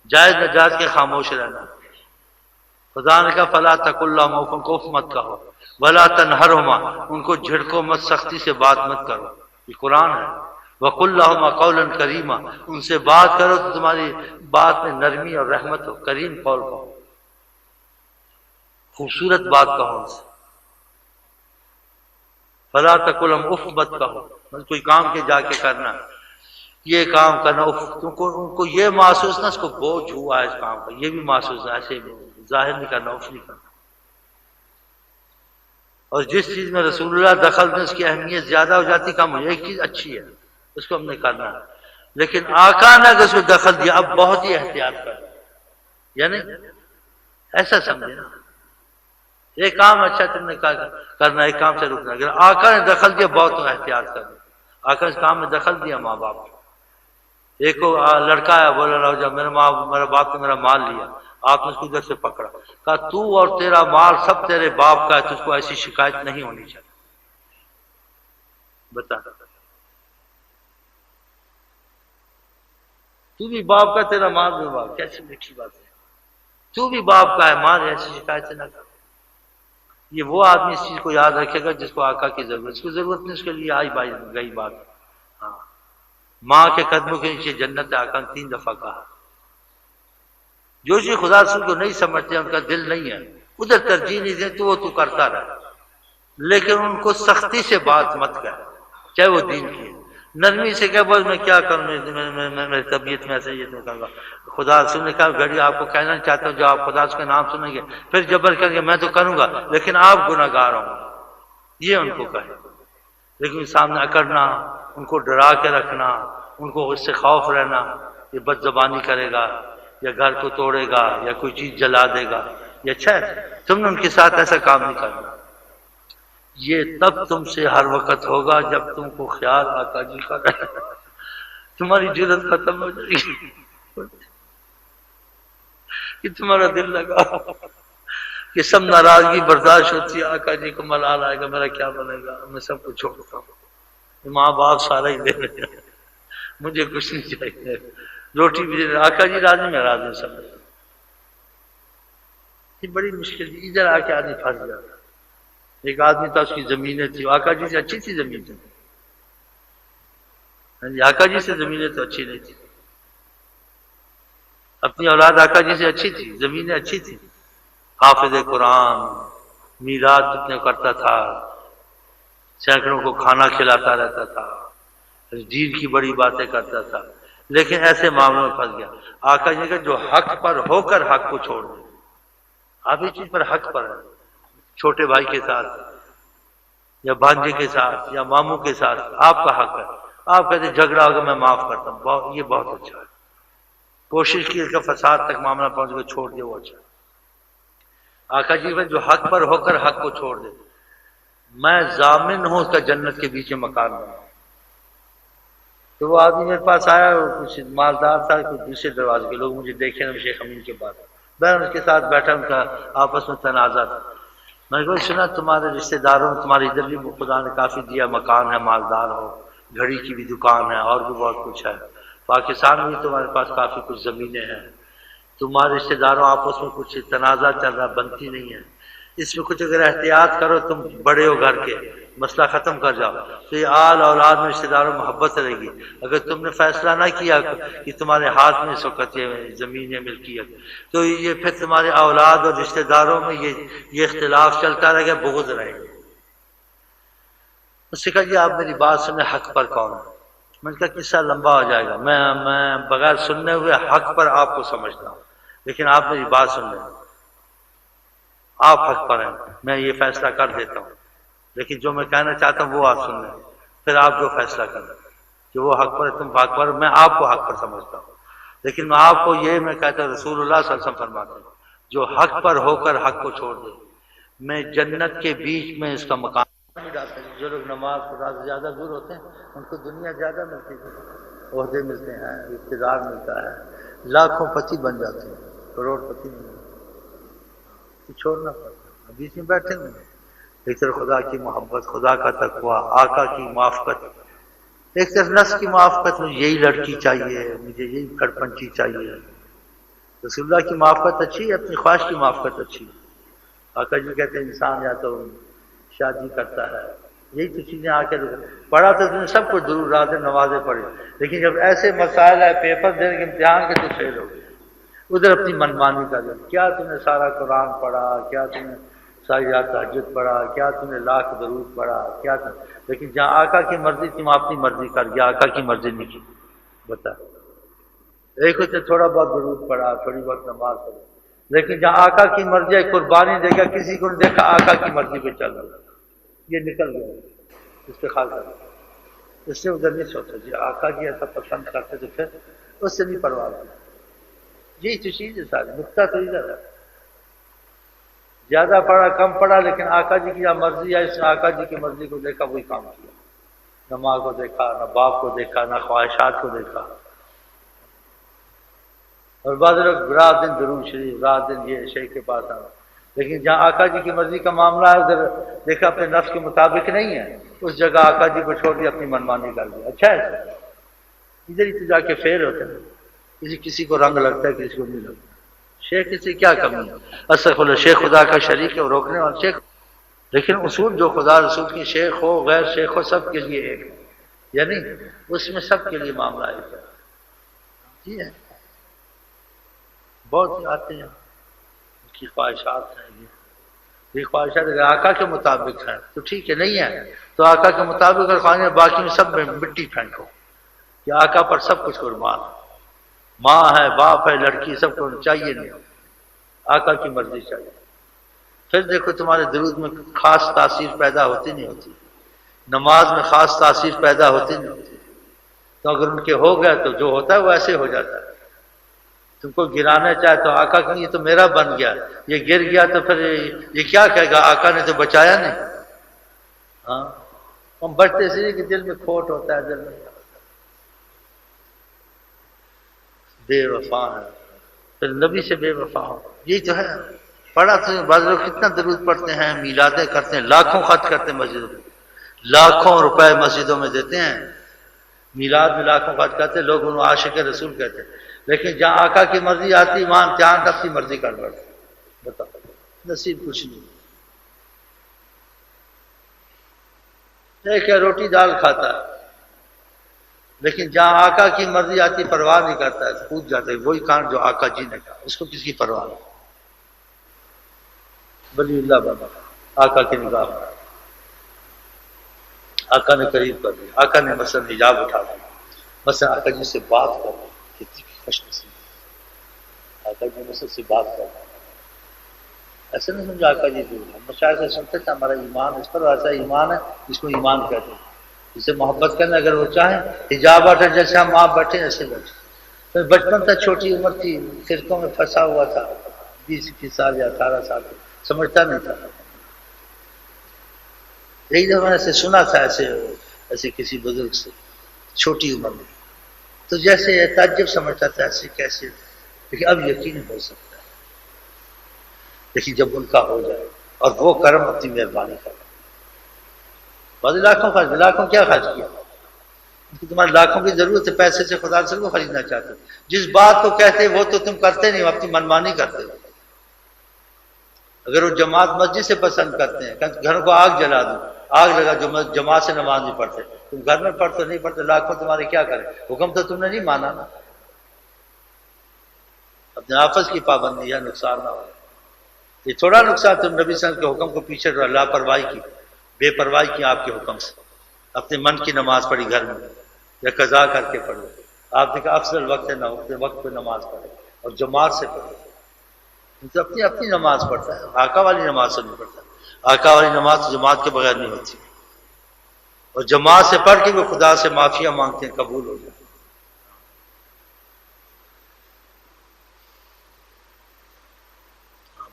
جائز نجائز کے خاموش رہنا۔ خدا نے کہا فلا تقل لهما اف، ان کو اف مت کہو، ولا تنہرهما، ان کو جھڑکو مت، سختی سے بات مت کرو، یہ قرآن ہے۔ وقل لهما قولا کریما، ان سے بات کرو تو تمہاری بات میں نرمی اور رحمت ہو، کریم قول کہو، خوبصورت بات کہو ان سے۔ فلا تقل لهما اف مت کہو، کوئی کام کے جا کے کرنا، یہ کام کرنا اف، تم کو ان کو یہ محسوس نہ اس کو بوجھ ہوا ہے اس کام کا، یہ بھی محسوس ہے، ایسے ظاہر نہیں کرنا، اف نہیں کرنا۔ اور جس چیز میں رسول اللہ دخل دیں اس کی اہمیت زیادہ ہو جاتی، کم ہو جائے، ایک چیز اچھی ہے اس کو ہم نے کرنا ہے، لیکن آقا نے اگر اس کو دخل دیا اب بہت ہی احتیاط کر، یعنی ایسا سمجھے نا، ایک کام اچھا تم نے کرنا، ایک کام سے رکنا، اگر آقا نے دخل دیا بہت احتیاط کرنا۔ آقا اس کام میں دخل دیا ماں باپ، ایک کو لڑکا ہے بولا رہا جب میرا باپ نے میرا مال لیا، آپ نے اس کو ادھر سے پکڑا، کہا تو اور تیرا مال سب تیرے باپ کا ہے، تجھ کو ایسی شکایت نہیں ہونی چاہیے۔ بتا تو بھی باپ کا تیرا ماں بھی باپ، کیسی میٹھی بات ہے، تو بھی باپ کا ہے، ماں ایسی شکایتیں نہ کر۔ یہ وہ آدمی اس چیز کو یاد رکھے گا جس کو آقا کی ضرورت، اس کو ضرورت نہیں، اس کے لیے آئی بائی گئی بات۔ ہاں، ماں کے قدموں کے نیچے جنت ہے، آقا نے 3 دفعہ کہا۔ جو چیز خدا رسول کو نہیں سمجھتے، ان کا دل نہیں ہے، ادھر ترجیح نہیں دے تو وہ تو کرتا رہے، لیکن ان کو سختی سے بات مت کر، چاہے وہ دین کی ہے، نرمی سے کہ بس میں کیا کروں، میری طبیعت میں ایسے یہ نہیں کروں گا۔ خدا رسول نے کہا گھڑی آپ کو کہنا چاہتا ہوں، جو آپ خدا اس کا نام سنیں گے پھر جبر کریں گے میں تو کروں گا، لیکن آپ گناہ گار ہوں، یہ ان کو کہے۔ لیکن سامنے اکڑنا، ان کو ڈرا کے رکھنا، ان کو اس سے خوف رہنا، یہ بد زبانی کرے گا یا گھر کو توڑے گا یا کوئی چیز جلا دے گا، یہ اچھا ہے؟ تم نے ان کے ساتھ ایسا کام نہیں کرنا۔ یہ تب تم سے ہر وقت ہوگا جب تم کو خیال آقا جی کا رہے، تمہاری جرت ختم ہو جائے گی کہ تمہارا دل لگا کہ سب ناراضگی برداشت ہوتی ہے، آقا جی کو ملال آئے گا، میرا کیا بنے گا، میں سب کو چھوڑتا ہوں، ماں باپ سارا ہی دے رہے ہیں، مجھے کچھ نہیں چاہیے، روٹی بھی دے رہے، آقا جی راضی میں راضی سب۔ یہ بڑی مشکل تھی، ادھر آ کے آدمی پھنس جاتا۔ ایک آدمی تھا، اس کی زمینیں تھی، آقا جی سے اچھی تھی زمین تھی، آقا جی سے زمینیں تو اچھی نہیں تھی، اپنی اولاد آقا جی سے اچھی تھی، زمینیں اچھی تھی، حافظ قرآن، میراث جتنے کرتا تھا، سینکڑوں کو کھانا کھلاتا رہتا تھا، دین کی بڑی باتیں کرتا تھا، لیکن ایسے معاملوں میں پھنس گیا۔ آقا جی کا جو حق پر ہو کر حق کو چھوڑ دے، آپ اس چیز پر حق پر ہے، چھوٹے بھائی کے ساتھ یا بھانجے کے ساتھ یا ماموں کے ساتھ آپ کا حق ہے، آپ کہتے جھگڑا ہوگا میں معاف کرتا ہوں، یہ بہت اچھا ہے، کوشش کی کہ فساد تک معاملہ پہنچ گیا، چھوڑ دے، وہ اچھا ہے۔ آقا جی میں جو حق پر ہو کر حق کو چھوڑ دے، میں ضامن ہوں اس کا جنت کے بیچ میں مکان بنا۔ تو وہ آدمی میرے پاس آیا، کچھ مالدار تھا، کچھ دوسرے دروازے کے لوگ مجھے دیکھے نا شیخ امین کے بعد، میں اس کے ساتھ بیٹھا، ان کا آپس میں تنازع تھا۔ میں نے کہا سنا تمہارے رشتہ داروں تمہاری ادھر بھی خدا نے کافی دیا، مکان ہے، مالدار ہو، گھڑی کی بھی دکان ہے، اور بھی بہت کچھ ہے، پاکستان میں بھی تمہارے پاس کافی کچھ زمینیں ہیں، تمہارے رشتہ داروں آپس میں کچھ تنازع چل رہا، بنتی نہیں ہے، اس میں کچھ اگر احتیاط کرو، تم بڑے ہو گھر کے، مسئلہ ختم کر جاؤ، تو یہ آل اولاد میں رشتہ داروں محبت رہے گی۔ اگر تم نے فیصلہ نہ کیا کہ تمہارے ہاتھ میں اس وقت یہ زمین ہے، ملکیت، تو یہ پھر تمہارے اولاد اور رشتہ داروں میں یہ اختلاف چلتا رہے گا، بغض رہے گا۔ اس سے کہا جی آپ میری بات سنیں، حق پر کون ہے؟ میں نے کہا قصہ لمبا ہو جائے گا، میں بغیر سننے ہوئے حق پر آپ کو سمجھتا ہوں، لیکن آپ میری بات سن لیں، آپ حق پر ہیں، میں یہ فیصلہ کر دیتا ہوں، لیکن جو میں کہنا چاہتا ہوں وہ آپ سن لیں، پھر آپ جو فیصلہ کریں، جو وہ حق پر ہے تم حق پر، میں آپ کو حق پر سمجھتا ہوں، لیکن میں آپ کو یہ میں کہتا ہوں رسول اللہ صلی اللہ علیہ وسلم فرماتے ہیں جو حق پر ہو کر حق کو چھوڑ دے، میں جنت کے بیچ میں اس کا مقام نہیں ڈالتا۔ جو لوگ نماز خدا سے زیادہ دور ہوتے ہیں ان کو دنیا زیادہ ملتی ہے، عہدے ملتے ہیں، اقتدار ملتا ہے، لاکھوں پتی بن جاتے ہیں، کروڑ پتی نہیں ہوتے، چھوڑنا پڑتا ہے۔ بیچ میں بیٹھے ہوئے ایک طرف خدا کی محبت، خدا کا تقویٰ، آقا کی موافقت، ایک طرف نفس کی موافقت، مجھے یہی لڑکی چاہیے، مجھے یہی کھڑپنچی چاہیے۔ رسول اللہ کی موافقت اچھی ہے، اپنی خواہش کی موافقت اچھی ہے۔ آقا جی کہتے ہیں انسان یا تو شادی کرتا ہے، یہی تو چیزیں آ کے پڑھا تو تم نے سب کو ضرور راتیں نمازیں پڑھی، لیکن جب ایسے مسائل ہے، پیپر دینے کے امتحان کے تو فیل ہو گئے، ادھر اپنی منمانی کر دیں، کیا تم نے سارا قرآن پڑھا، کیا تم نے ساری رات تہجد پڑھا، کیا تم نے لاکھ درود پڑھا، کیا تم، لیکن جہاں آقا کی مرضی تم اپنی مرضی کر گیا، آقا کی مرضی نہیں کی، بتا ایک ہوتے تھوڑا بہت درود پڑھا، تھوڑی بہت نماز پڑھی، لیکن جہاں آقا کی مرضی ہے، قربانی دے گا، کسی کو نہیں دیکھا آقا کی مرضی پہ چل رہا، یہ نکل گیا، اس پہ خاص کر اس سے ادھر نہیں سوچا جی آقا جی ایسا پسند کرتے تو پھر اس سے نہیں پرواہ کی، یہی تو چیز ہے ساری، نقطہ تو ادھر ہے، زیادہ پڑھا کم پڑھا، لیکن آقا جی کی مرضی ہے، اس نے آقا جی کی مرضی کو دیکھا، وہی کام کیا، نہ ماں کو دیکھا، نہ باپ کو دیکھا، نہ خواہشات کو دیکھا۔ اور بعض لوگ رات دن درود شریف، رات دن یہ شیخ کے پاس آنا، لیکن جہاں آقا جی کی مرضی کا معاملہ ہے ادھر دیکھا اپنے نفس کے مطابق نہیں ہے، اس جگہ آقا جی کو چھوڑ دیا، اپنی منمانی کر دی، اچھا ہے ادھر ہی تو جا کے فیل ہوتے ہیں، کسی کو رنگ لگتا ہے، کسی کو نہیں لگتا. شیخ سے کیا کمی ہے؟ اصل شیخ خدا کا شریک ہے، وہ روکنے والا شیخ. لیکن اصول جو خدا رسول کی شیخ ہو غیر شیخ ہو سب کے لیے ایک ہے، یعنی اس میں سب کے لیے معاملہ ایک ہے. جی ہے، بہت آتے ہیں ان کی خواہشات ہیں، یہ خواہشات اگر آقا کے مطابق ہیں تو ٹھیک ہے، نہیں ہے تو آقا کے مطابق اگر خواہش، باقی میں سب میں مٹی پھینکو کہ آقا پر سب کچھ قربان. ماں ہے، باپ ہے، لڑکی، سب کو چاہیے نہیں، آقا کی مرضی چاہیے. پھر دیکھو تمہارے درود میں خاص تاثیر پیدا ہوتی نہیں ہوتی، نماز میں خاص تاثیر پیدا ہوتی نہیں ہوتی. تو اگر ان کے ہو گیا تو جو ہوتا ہے وہ ایسے ہو جاتا ہے. تم کو گرانا چاہے تو آقا کہ یہ تو میرا بن گیا، یہ گر گیا تو پھر یہ کیا کہے گا، آقا نے تو بچایا نہیں. ہاں ہم بچتے اس لیے کہ دل میں کھوٹ ہوتا ہے، دل میں بے وفا ہے، پھر نبی سے بے وفا ہو. یہی تو ہے. پڑھا تو بعض لوگ کتنا درود پڑھتے ہیں، میلادیں کرتے ہیں، لاکھوں خرچ کرتے ہیں مسجدوں میں، لاکھوں روپے مسجدوں میں دیتے ہیں، میلاد میں لاکھوں خرچ کرتے ہیں. لوگ انہوں عاشق رسول کہتے ہیں، لیکن جہاں آقا کی مرضی آتی وہاں امتحان اپنی مرضی کر بیٹھتے. بتا نصیب کچھ نہیں. ایک ہے روٹی دال کھاتا ہے، لیکن جہاں آقا کی مرضی آتی پرواہ نہیں کرتا ہے، پوچھ جاتا ہے وہی کام جو آقا جی نے کہا، اس کو کس کی پرواہ نہیں. ولی اللہ بابا آقا کی نگاہ میں آقا نے قریب کر دیا، آقا نے مثلا حجاب اٹھا دیا، مثلا آقا جی سے بات کر دیا، کتنی خوش نصیب آقا جی مثلا سے بات کر دیا. ایسا نہیں سمجھا آقا جی دور ہے، مشاعر سے سنتے تھے ہمارا ایمان اس پر ایسا ایمان ہے جس کو ایمان کہتے ہیں، جسے محبت کرنا اگر وہ چاہیں حجاب اٹھا، جیسے ہم آپ بیٹھے ایسے بیٹھے. تو بچپن تھا، چھوٹی عمر تھی، فرقوں میں پھنسا ہوا تھا، 20 سال یا 18 سال سمجھتا نہیں تھا. یہی جب میں نے سنا تھا ایسے کسی بزرگ سے چھوٹی عمر میں، تو جیسے تعجب سمجھتا تھا ایسے کیسے، لیکن اب یقین ہو سکتا ہے. لیکن جب ان کا ہو جائے اور وہ کرم اپنی مہربانی کرے. بعض لاکھوں کیا خرچ کیا، تمہارے لاکھوں کی ضرورت ہے، پیسے سے خدا سے کو خریدنا چاہتے ہو. جس بات کو کہتے وہ تو تم کرتے نہیں، اپنی منمانی کرتے ہو. اگر وہ جماعت مسجد سے پسند کرتے ہیں، گھر کو آگ جلا دو، آگ لگا جو جماعت سے نماز نہیں پڑھتے، تم گھر میں پڑھتے نہیں پڑھتے، لاکھوں تمہارے کیا کریں، حکم تو تم نے نہیں مانا نا. اپنے آفس کی پابندی ہے، نقصان نہ ہو. یہ تھوڑا نقصان تم نبی صلی اللہ علیہ وسلم کے حکم کو پیچھے لاپرواہی کی، بے پرواہی کی آپ کے حکم سے. اپنے من کی نماز پڑھی گھر میں یا قضا کر کے پڑھو. آپ نے کہا افضل وقت ہے، اپنے وقت پہ نماز پڑھے اور جماعت سے پڑھو. تو اپنی نماز پڑھتا ہے، آقا والی نماز سے نہیں پڑھتا. آقا والی نماز جماعت کے بغیر نہیں ہوتی، اور جماعت سے پڑھ کے وہ خدا سے معافیاں مانگتے ہیں، قبول ہو جائے.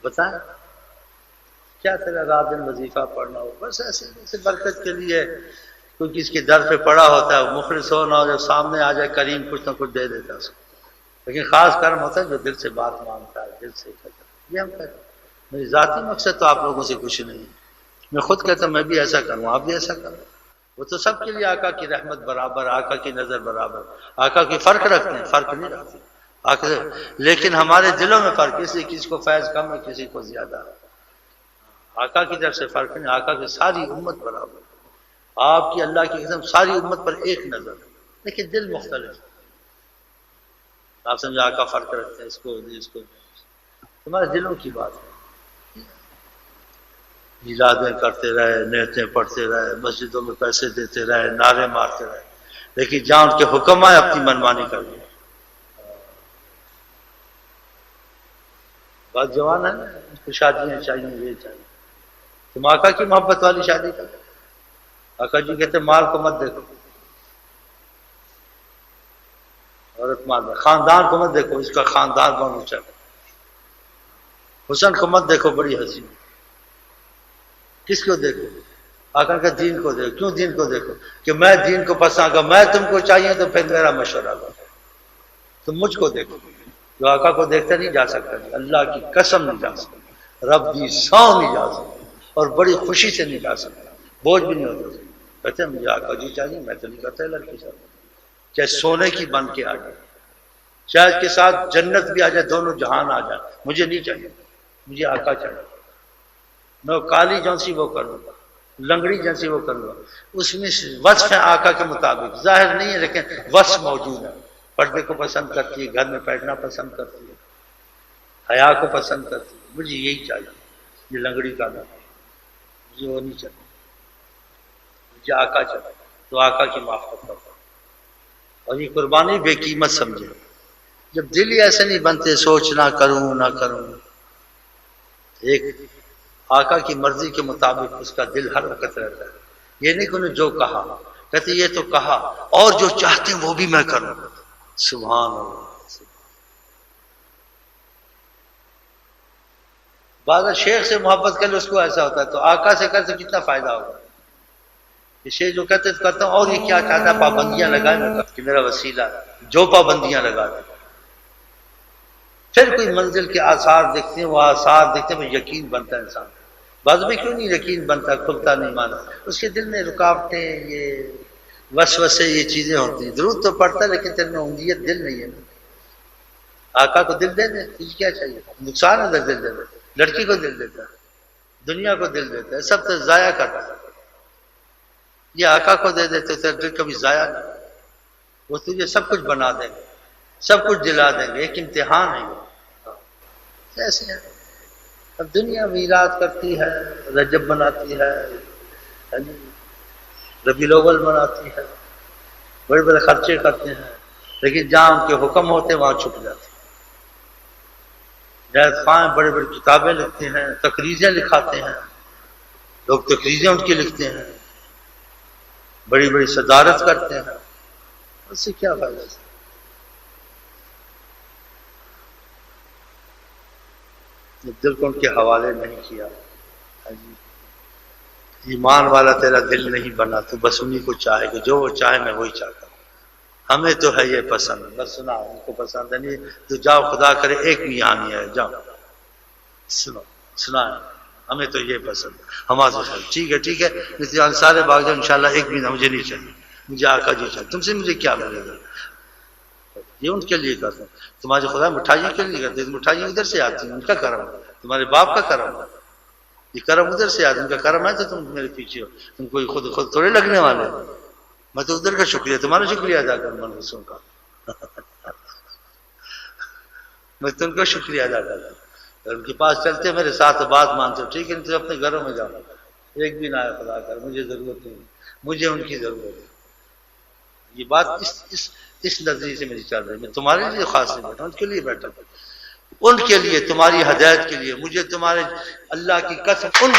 بتائیں کیا تیرا رات دن وظیفہ پڑھنا ہو، بس ایسے برکت کے لیے کوئی کسی کے در پہ پڑا ہوتا ہے، مخلص ہو نہ ہو، جب سامنے آ جائے کریم کچھ نہ کچھ دے دیتا ہے اس کو. لیکن خاص کرم ہوتا ہے جو دل سے بات مانگتا ہے، دل سے کہتا ہے. یہ ہم کہتے ہیں. میری ذاتی مقصد تو آپ لوگوں سے کچھ نہیں ہے، میں خود کہتا ہوں میں بھی ایسا کروں، آپ بھی ایسا کروں. وہ تو سب کے لیے آقا کی رحمت برابر، آقا کی نظر برابر، آقا کی فرق رکھتے ہیں، فرق نہیں رکھتے آقا. لیکن ہمارے دلوں میں فرق، اس لیے کسی کو فیض کم ہے، کسی کو زیادہ ہے. آقا کی طرف سے فرق نہیں، آقا کی ساری امت برابر. آپ کی اللہ کی قسم ساری امت پر ایک نظر، لیکن دل مختلف. آپ سمجھے آقا فرق رکھتے ہیں، اس کو تمہارے دلوں کی بات ہے. میلادیں کرتے رہے، نیتیں پڑھتے رہے، مسجدوں میں پیسے دیتے رہے، نعرے مارتے رہے، لیکن جہاں ان کے حکم آئے اپنی منمانی کر دی. بات جوان ہے نا، ان کو شادیاں چاہیے، یہ چاہیے. تم آقا کی محبت والی شادی کر. آقا جی کہتے مال کو مت دیکھو، عورت مال، خاندان کو مت دیکھو، اس کا خاندان بہت اونچا ہے. حسن کو مت دیکھو، بڑی حسین. کس کو دیکھو؟ آقا کا دین کو دیکھو. کیوں دین کو دیکھو؟ کہ میں دین کو پسند کروں، میں تم کو چاہیے تو پھر میرا مشورہ لو. تم مجھ کو دیکھو. جو آقا کو دیکھتے نہیں جا سکتا، اللہ کی قسم نہیں جا سکتا، رب دی سو نہیں جا سکتا، اور بڑی خوشی سے نہیں جا سکتا، بوجھ بھی نہیں ہوتا. کہتے ہیں مجھے آقا جی چاہیے، میں تو نہیں کرتا لڑکی ساتھ، چاہے سونے کی بن کے آ جائے، شاید کے ساتھ جنت بھی آ جائے، دونوں جہان آ جائے، مجھے نہیں چاہیے، مجھے آقا چاہیے۔ میں کالی جانسی وہ کروں گا، لنگڑی جانسی وہ کروں گا، اس میں وصف ہے آقا کے مطابق، ظاہر نہیں ہے لیکن وصف موجود ہے۔ پردے کو پسند کرتی ہے، گھر میں بیٹھنا پسند کرتی ہے، حیا کو پسند کرتی ہے، مجھے یہی چاہیے، یہ لنگڑی کا نام، مجھے وہ نہیں چاہیے، مجھے آقا چاہیے، تو آقا کی معرفت کرتا ہوں۔ اور یہ قربانی بے قیمت سمجھے۔ جب دل ہی ایسے نہیں بنتے، سوچ نہ کروں نہ کروں، ایک آقا کی مرضی کے مطابق اس کا دل ہر وقت رہتا ہے۔ یہ نہیں کہ انہوں نے جو کہا، کہتے یہ تو کہا اور جو چاہتے ہیں وہ بھی میں کروں۔ سبحان اللہ۔ بعض شیخ سے محبت کر لے اس کو ایسا ہوتا ہے، تو آقا سے کرتے کتنا فائدہ ہوگا۔ یہ شیخ جو کہتے تو کرتا ہوں، اور یہ کیا چاہتا ہے، پابندیاں لگائے میں کہ میرا وسیلہ جو پابندیاں لگا دے، پھر کوئی منزل کے آثار دیکھتے ہیں، وہ آثار دیکھتے ہیں، یقین بنتا ہے انسان۔ بعض میں کیوں نہیں یقین بنتا، کھلتا نہیں مانا، اس کے دل میں رکاوٹیں، یہ وسوسے، یہ چیزیں ہوتی ہیں۔ ضرور تو پڑتا ہے لیکن تیرے میں امید دل نہیں ہے۔ آقا کو دل دے دے، تجھے کیا چاہیے، نقصان ہے دل دے دے، لڑکی کو دل دیتا ہے، دنیا کو دل دیتا ہے، سب تو ضائع کرتا ہے۔ یہ آقا کو دے دیتے تیرا دل کبھی ضائع نہیں، وہ تجھے سب کچھ بنا دیں گے، سب کچھ دلا دیں گے، ایک امتحان ہے یہ۔ ایسے ہے، اب دنیا میلاد کرتی ہے، رجب بناتی ہے، ربیع الاول بناتی ہے، بڑے بڑے خرچے کرتے ہیں، لیکن جہاں ان کے حکم ہوتے ہیں وہاں چھپ جاتے ہیں۔ جائز خواہ بڑے بڑے کتابیں لکھتے ہیں، تقریریں لکھاتے ہیں، لوگ تقریریں ان کی لکھتے ہیں، بڑی بڑی صدارت کرتے ہیں، اس سے کیا فائدہ ہے؟ دل کو ان کے حوالے نہیں کیا، ایمان والا تیرا دل نہیں بنا، تو بس انہی کو چاہے گا، جو وہ چاہے میں وہی چاہتا ہوں۔ ہمیں تو ہے یہ پسند، بس سنا ان کو پسند ہے نہیں تو جاؤ، خدا کرے ایک بھی یہاں نہیں ہے، جاؤ سنا ہمیں تو یہ پسند، ہمارے ٹھیک ہے ٹھیک ہے، سارے باغ جاؤ انشاءاللہ، ایک بھی نہ، مجھے نہیں چاہیے، مجھے آقا جی چاہیے، تم سے مجھے کیا ملے گا، یہ ان کے لیے کرتا ہوں۔ تمہارے خدا مٹھائی کے لیے کرتے، مٹھائی ادھر سے آتی ہیں، ان کا کرم ہے، تمہارے باپ کا کرم ہے، یہ کرم ادھر سے آتی ہے، ان کا کرم ہے تو تم میرے پیچھے ہو، تم کوئی خود تھوڑے لگنے والے ہو، میں تو ادھر کا شکریہ، تمہارا شکریہ ادا کروں منحوسوں کا میں تم کو شکریہ ادا کرتا ہوں۔ ان کے پاس چلتے میرے ساتھ بات مانتے ہو، ٹھیک ہے، تو اپنے گھروں میں جاؤ، ایک بھی نہ آئے خدا کر، مجھے ضرورت نہیں، مجھے ان کی ضرورت ہے۔ یہ بات اس نظریے سے میری چل رہی ہے، میں تمہارے لیے خاص نہیں بیٹھا، ان کے لیے بیٹھا ہوں، ان کے لیے، تمہاری ہدایت کے لیے، مجھے تمہارے اللہ کی قسم، ان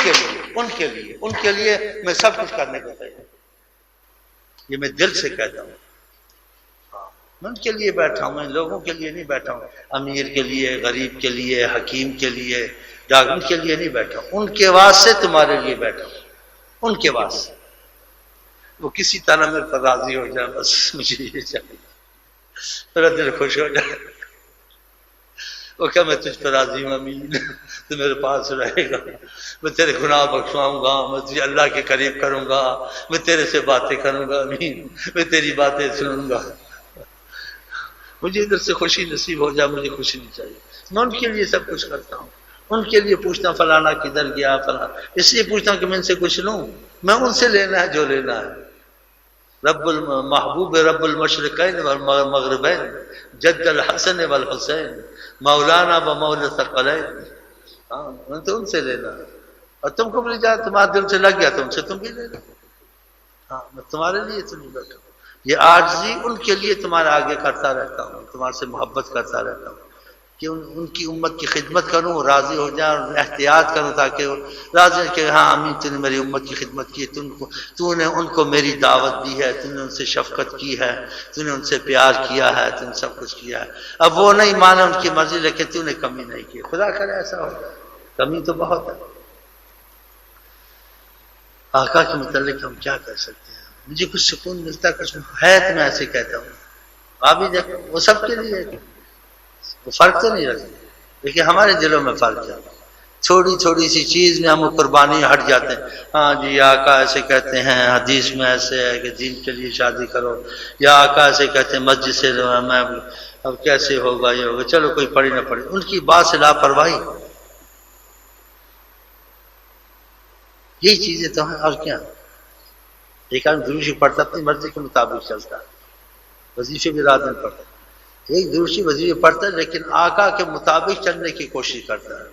کے لیے میں سب کچھ کرنے کو تیار ہوں، یہ میں دل سے کہتا ہوں۔ میں ان کے لیے بیٹھا ہوں، میں لوگوں کے لیے نہیں بیٹھا ہوں، امیر کے لیے، غریب کے لیے، حکیم کے لیے، ان کے لیے نہیں بیٹھا ہوں، ان کے واسطے تمہارے لیے بیٹھا ہوں، ان کے واسطے، وہ کسی طرح میرے پر راضی ہو جائے، بس مجھے یہ چاہیے، میرا دل خوش ہو جائے، وہ کیا میں تجھ پر راضی ہوں امین، تو میرے پاس رہے گا، میں تیرے گناہ بخشواؤں گا، میں تجھے اللہ کے قریب کروں گا، میں تیرے سے باتیں کروں گا امین، میں تیری باتیں سنوں گا، مجھے ادھر سے خوشی نصیب ہو جائے، مجھے خوشی نہیں چاہیے، میں ان کے لیے سب کچھ کرتا ہوں، ان کے لیے پوچھتا فلانا کدھر گیا، فلانا اس لیے پوچھتا ہوں کہ میں ان سے کچھ لوں، میں ان سے لینا ہے جو لینا ہے۔ رب المحبوب رب المشرقین والمغربین جد الحسن والحسین مولانا و مولا ثقلین، ہاں میں تو ان سے لینا ہے، اور تم کو مل جائے، تمہارے دل سے لگ گیا تو ان سے تم بھی لے لو، ہاں میں تمہارے لیے تو نہیں بیٹھا ہوں، یہ عاجزی ان کے لیے تمہارے آگے کرتا رہتا ہوں، تمہارے سے محبت کرتا رہتا ہوں کہ ان کی امت کی خدمت کروں، راضی ہو جائیں، اور احتیاط کروں تاکہ راضی کہ ہاں امین تو نے میری امت کی خدمت کی، تو نے ان کو میری دعوت دی ہے، تو نے ان سے شفقت کی ہے، تو نے ان سے پیار کیا ہے، تو نے سب کچھ کیا ہے، اب وہ نہیں مانا ان کی مرضی، لیکن تو نے کمی نہیں کی، خدا کرے ایسا ہو جائے، کمی تو بہت ہے۔ آقا کے متعلق ہم کیا کر سکتے ہیں، مجھے کچھ سکون ملتا کچھ ہے تو میں ایسے کہتا ہوں، آپ بھی دیکھو وہ سب کے لیے وہ فرق تو نہیں رکھتے، لیکن ہمارے دلوں میں فرق ہے، تھوڑی تھوڑی سی چیز میں ہم قربانی ہٹ جاتے ہیں، ہاں جی آقا ایسے کہتے ہیں، حدیث میں ایسے ہے کہ دین کے لیے شادی کرو، یا آقا ایسے کہتے ہیں مسجد سے میں اب کیسے ہوگا یہ ہوگا، چلو کوئی پڑھی نہ پڑھی، ان کی بات سے لاپرواہی، یہی چیزیں تو ہیں اور کیا۔ ایک آدمی دروشی پڑھتا اپنی مرضی کے مطابق چلتا ہے، وظیفے بھی رات میں پڑھتا ہے، ایک دروشی وظیفے پڑھتا ہے لیکن آقا کے مطابق چلنے کی کوشش کرتا ہے،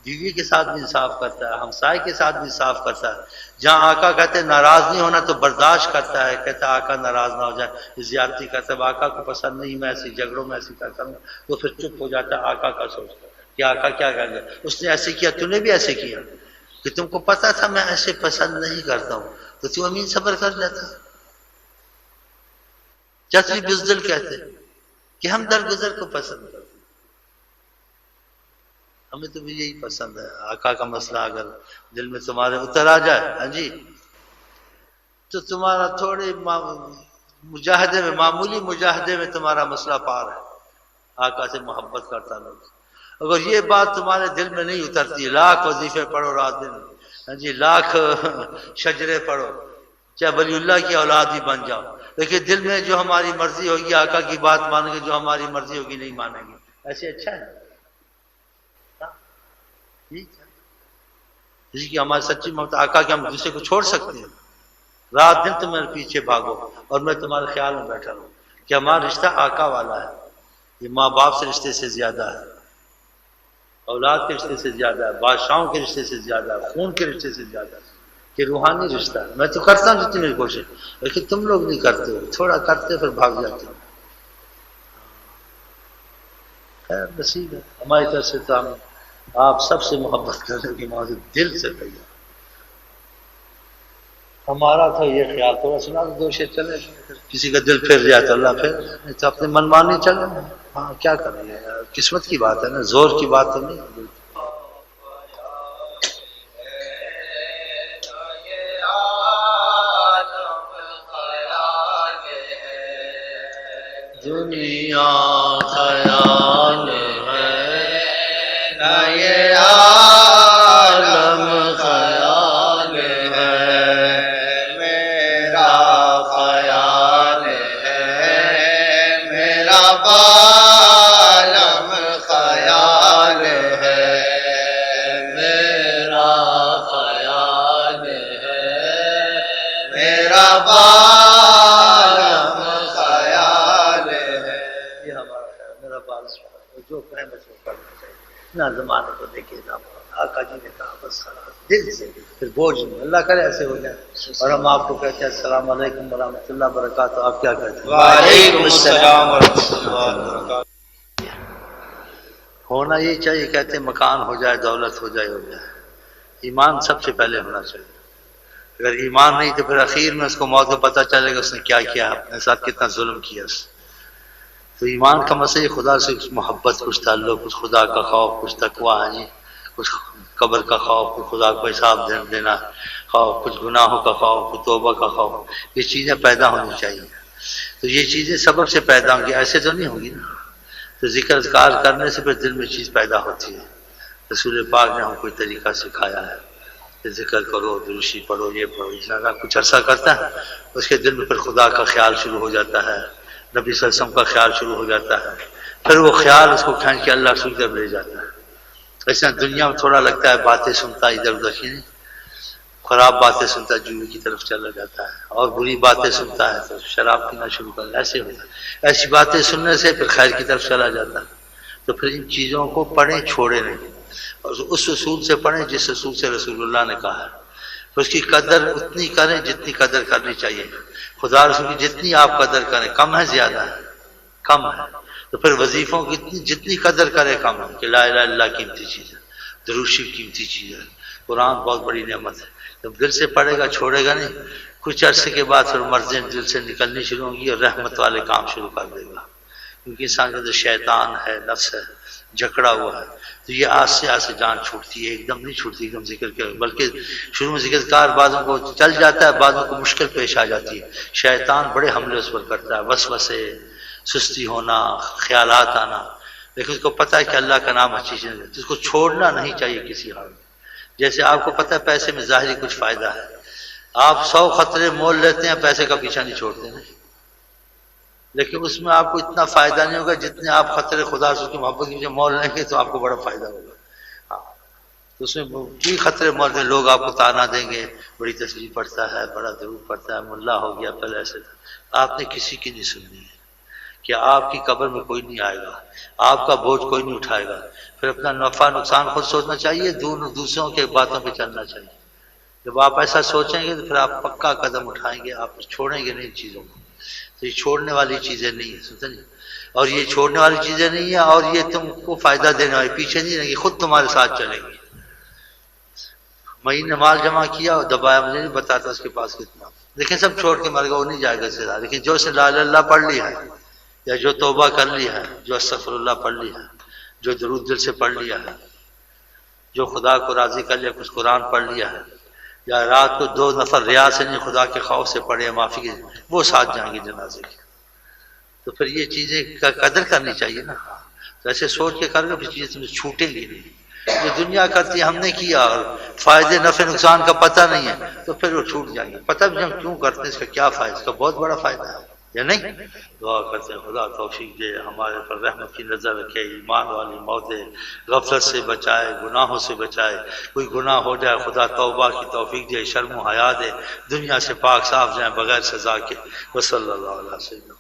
بیوی کے ساتھ بھی انصاف کرتا ہے، ہمسائے کے ساتھ بھی انصاف کرتا ہے، جہاں آقا کہتے ہیں ناراض نہیں ہونا تو برداشت کرتا ہے، کہتا ہے آقا ناراض نہ ہو جائے، زیادتی کرتا ہے آقا کو پسند نہیں میں ایسی جھگڑوں میں ایسی کرتا ہوں، تو پھر چپ ہو جاتا ہے، آقا کا سوچتا ہے کہ آقا کیا کہہ گیا، اس نے ایسے کیا تو نے بھی ایسے کیا، کہ تم کو پتا تھا میں ایسے پسند نہیں کرتا ہوں تو تم امین صبر کر لیتا۔ چتری بزدل کہتے کہ ہم درگزر کو پسند کرتے، ہمیں تو بھی یہی پسند ہے، آقا کا مسئلہ اگر دل میں تمہارے اتر آ جائے ہاں جی تو تمہارا تھوڑے مجاہدے میں، معمولی مجاہدے میں تمہارا مسئلہ پار ہے، آقا سے محبت کرتا لوگ۔ اگر یہ بات تمہارے دل میں نہیں اترتی، لاکھ وظیفے پڑھو رات دن ہاں جی، لاکھ شجرے پڑھو، چاہے ولی اللہ کی اولاد ہی بن جاؤ، لیکن دل میں جو ہماری مرضی ہوگی آقا کی بات مانیں گے، جو ہماری مرضی ہوگی نہیں مانیں گے، ایسے اچھا ہے جس کی ہماری سچی محبت آقا کے، ہم دوسرے کو چھوڑ سکتے ہیں؟ رات دن تم میرے پیچھے بھاگو اور میں تمہارے خیال میں بیٹھا رہوں کہ ہمارا رشتہ آقا والا ہے، یہ ماں باپ سے رشتے سے زیادہ ہے، اولاد کے رشتے سے زیادہ ہے، بادشاہوں کے رشتے سے زیادہ ہے، خون کے رشتے سے زیادہ ہے، کہ روحانی رشتہ ہے۔ میں تو کرتا ہوں جتنی میری کوشش، لیکن تم لوگ نہیں کرتے ہو، تھوڑا کرتے پھر بھاگ جاتے ہو۔ خیر نصیب ہے ہماری طرف سے، تو ہم آپ سب سے محبت کرنے کی موضوع دل سے بھیا، ہمارا تھا یہ خیال، تھوڑا سنا دو شے چلے، کسی کا دل پھر جائے تو اللہ پھر، نہیں تو اپنے من مانی چلے، ہاں کیا کریں گے، قسمت کی بات ہے نا، زور کی بات تو نہیں۔ دنیا خیال ہے نہ یہ عالم خیال ہے، میرا خیال ہے، میرا عالم خیال ہے، میرا خیال ہے، میرا جو کہیں بس وہ کرنا چاہیے، نہ زمانے کو دیکھے نہ آقا جی نے کہا بس دل سے، پھر بوجھ نہیں، اللہ کرے ایسے ہو جائے۔ اور ہم آپ کو کہتے ہیں السلام علیکم ورحمۃ اللہ وبرکاتہ، آپ کیا کہتے ہیں؟ وعلیکم السلام ورحمۃ اللہ وبرکاتہ۔ ہونا یہ چاہیے، کہتے ہیں مکان ہو جائے، دولت ہو جائے، ایمان سب سے پہلے ہونا چاہیے، اگر ایمان نہیں تو پھر اخیر میں اس کو موت کو پتہ چلے گا اس نے کیا کیا، اپنے ساتھ کتنا ظلم کیا اس۔ تو ایمان کا مسئلہ خدا سے کچھ محبت، کچھ تعلق، کچھ خدا کا خوف، کچھ تقویٰ ہے، کچھ قبر کا خوف، کچھ خدا کو حساب دینا خوف، کچھ گناہوں کا خوف، کچھ توبہ کا خوف، یہ چیزیں پیدا ہونی چاہیے۔ تو یہ چیزیں سبب سے پیدا ہوں گی، ایسے تو نہیں ہوگی نا، تو ذکر اذکار کرنے سے پھر دل میں چیز پیدا ہوتی ہے۔ رسول پاک نے ہم کو طریقہ سکھایا ہے کہ ذکر کرو، دروشی پڑھو، یہ پڑھو، انسان کچھ عرصہ کرتا ہے اس کے دل میں پھر خدا کا خیال شروع ہو جاتا ہے، نبی صلی اللہ علیہ وسلم کا خیال شروع ہو جاتا ہے، پھر وہ خیال اس کو کھینچ کے اللہ رسول کی طرف لے جاتا ہے۔ ایسا دنیا میں تھوڑا لگتا ہے، باتیں سنتا ادھر ادھر کی، خراب باتیں سنتا جوئی کی طرف چلا جاتا ہے، اور بری باتیں سنتا ہے تو شراب پینا شروع کر، ایسے ہوتا ہے۔ ایسی باتیں سننے سے پھر خیر کی طرف چلا جاتا ہے۔ تو پھر ان چیزوں کو پڑھیں، چھوڑیں نہیں، اور اس اصول سے پڑھیں جس اصول سے رسول اللہ نے کہا ہے، اس کی قدر اتنی کریں جتنی قدر کرنی چاہیے۔ خدا رسول کی جتنی آپ قدر کریں، کم ہے زیادہ ہے؟ کم ہے۔ تو پھر وظیفوں کی جتنی قدر کرے کم ہے، کہ لا الہ الا اللہ قیمتی چیز ہے، درود شریف قیمتی چیز ہے، قرآن بہت بڑی نعمت ہے۔ جب دل سے پڑھے گا، چھوڑے گا نہیں، کچھ عرصے کے بعد پھر مرضیں دل سے نکلنی شروع ہوں گی اور رحمت والے کام شروع کر دے گا، کیونکہ انسان کے اندر شیطان ہے، نفس ہے، جکڑا ہوا ہے، تو یہ آستے آستے جان چھوٹتی ہے، ایک دم نہیں چھوٹتی ایک دم ذکر کے، بلکہ شروع میں ذکر کار بعضوں کو چل جاتا ہے، بعضوں کو مشکل پیش آ جاتی ہے، شیطان بڑے حملے اس پر کرتا ہے، وسوسے، سستی ہونا، خیالات آنا، لیکن اس کو پتہ ہے کہ اللہ کا نام اچھی چیز ہے، اس کو چھوڑنا نہیں چاہیے کسی حال میں۔ جیسے آپ کو پتہ ہے پیسے میں ظاہری کچھ فائدہ ہے، آپ 100 خطرے مول لیتے ہیں، پیسے کا پیچھا نہیں چھوڑتے ہیں، لیکن اس میں آپ کو اتنا فائدہ نہیں ہوگا جتنے آپ خطر خدا سے کی محبت کی مول لیں گے تو آپ کو بڑا فائدہ ہوگا. ہاں تو اس میں بھی خطرے مول میں لوگ آپ کو تانا دیں گے، بڑی تصویر پڑھتا ہے، بڑا درود پڑھتا ہے، ملا ہو گیا پہلے ایسے. آپ نے کسی کی نہیں سننی ہے کہ آپ کی قبر میں کوئی نہیں آئے گا، آپ کا بوجھ کوئی نہیں اٹھائے گا. پھر اپنا نفع نقصان خود سوچنا چاہیے، دوسروں کے باتوں پہ چلنا چاہیے. جب آپ ایسا سوچیں گے تو پھر آپ پکا قدم اٹھائیں گے، آپ چھوڑیں گے نہیں چیزوں کو. تو یہ چھوڑنے والی چیزیں نہیں ہیں، سمجھے؟ اور یہ چھوڑنے والی چیزیں نہیں ہیں، اور یہ تم کو فائدہ دینے والی پیچھے نہیں رہیں گی، خود تمہارے ساتھ چلیں گی. میں نے مال جمع کیا اور دبایا، مجھے نہیں بتاتا اس کے پاس کتنا، لیکن سب چھوڑ کے مر گیا، وہ نہیں جائے گا زیادہ. لیکن جو سے لا الہ الا اللہ پڑھ لی ہے، یا جو توبہ کر لی ہے، جو استغفر اللہ پڑھ لی ہے، جو درود دل سے پڑھ لیا ہے، جو خدا کو راضی کر لیا، کچھ قرآن پڑھ لیا ہے، یا رات کو 2 نفر ریا سے نہیں خدا کے خوف سے پڑھے معافی کے، وہ ساتھ جائیں گے جنازے کے. تو پھر یہ چیزیں کا قدر کرنی چاہیے نا. تو ایسے سوچ کے کرو کہ چیزیں تمہیں چھوٹیں گی نہیں. جو دنیا کرتی ہے ہم نے کیا اور فائدے نفع نقصان کا پتہ نہیں ہے تو پھر وہ چھوٹ جائیں گے. پتہ بھی ہم کیوں کرتے ہیں، اس کا کیا فائدہ، اس کا بہت بڑا فائدہ ہے یا نہیں. دعا کرتے ہیں خدا توفیق دے، ہمارے پر رحمت کی نظر رکھے، ایمان والی موت دے، غفلت سے بچائے، گناہوں سے بچائے. کوئی گناہ ہو جائے خدا توبہ کی توفیق دے، شرم و حیا دے، دنیا سے پاک صاف جائیں بغیر سزا کے. وصلی اللہ علیہ وسلم.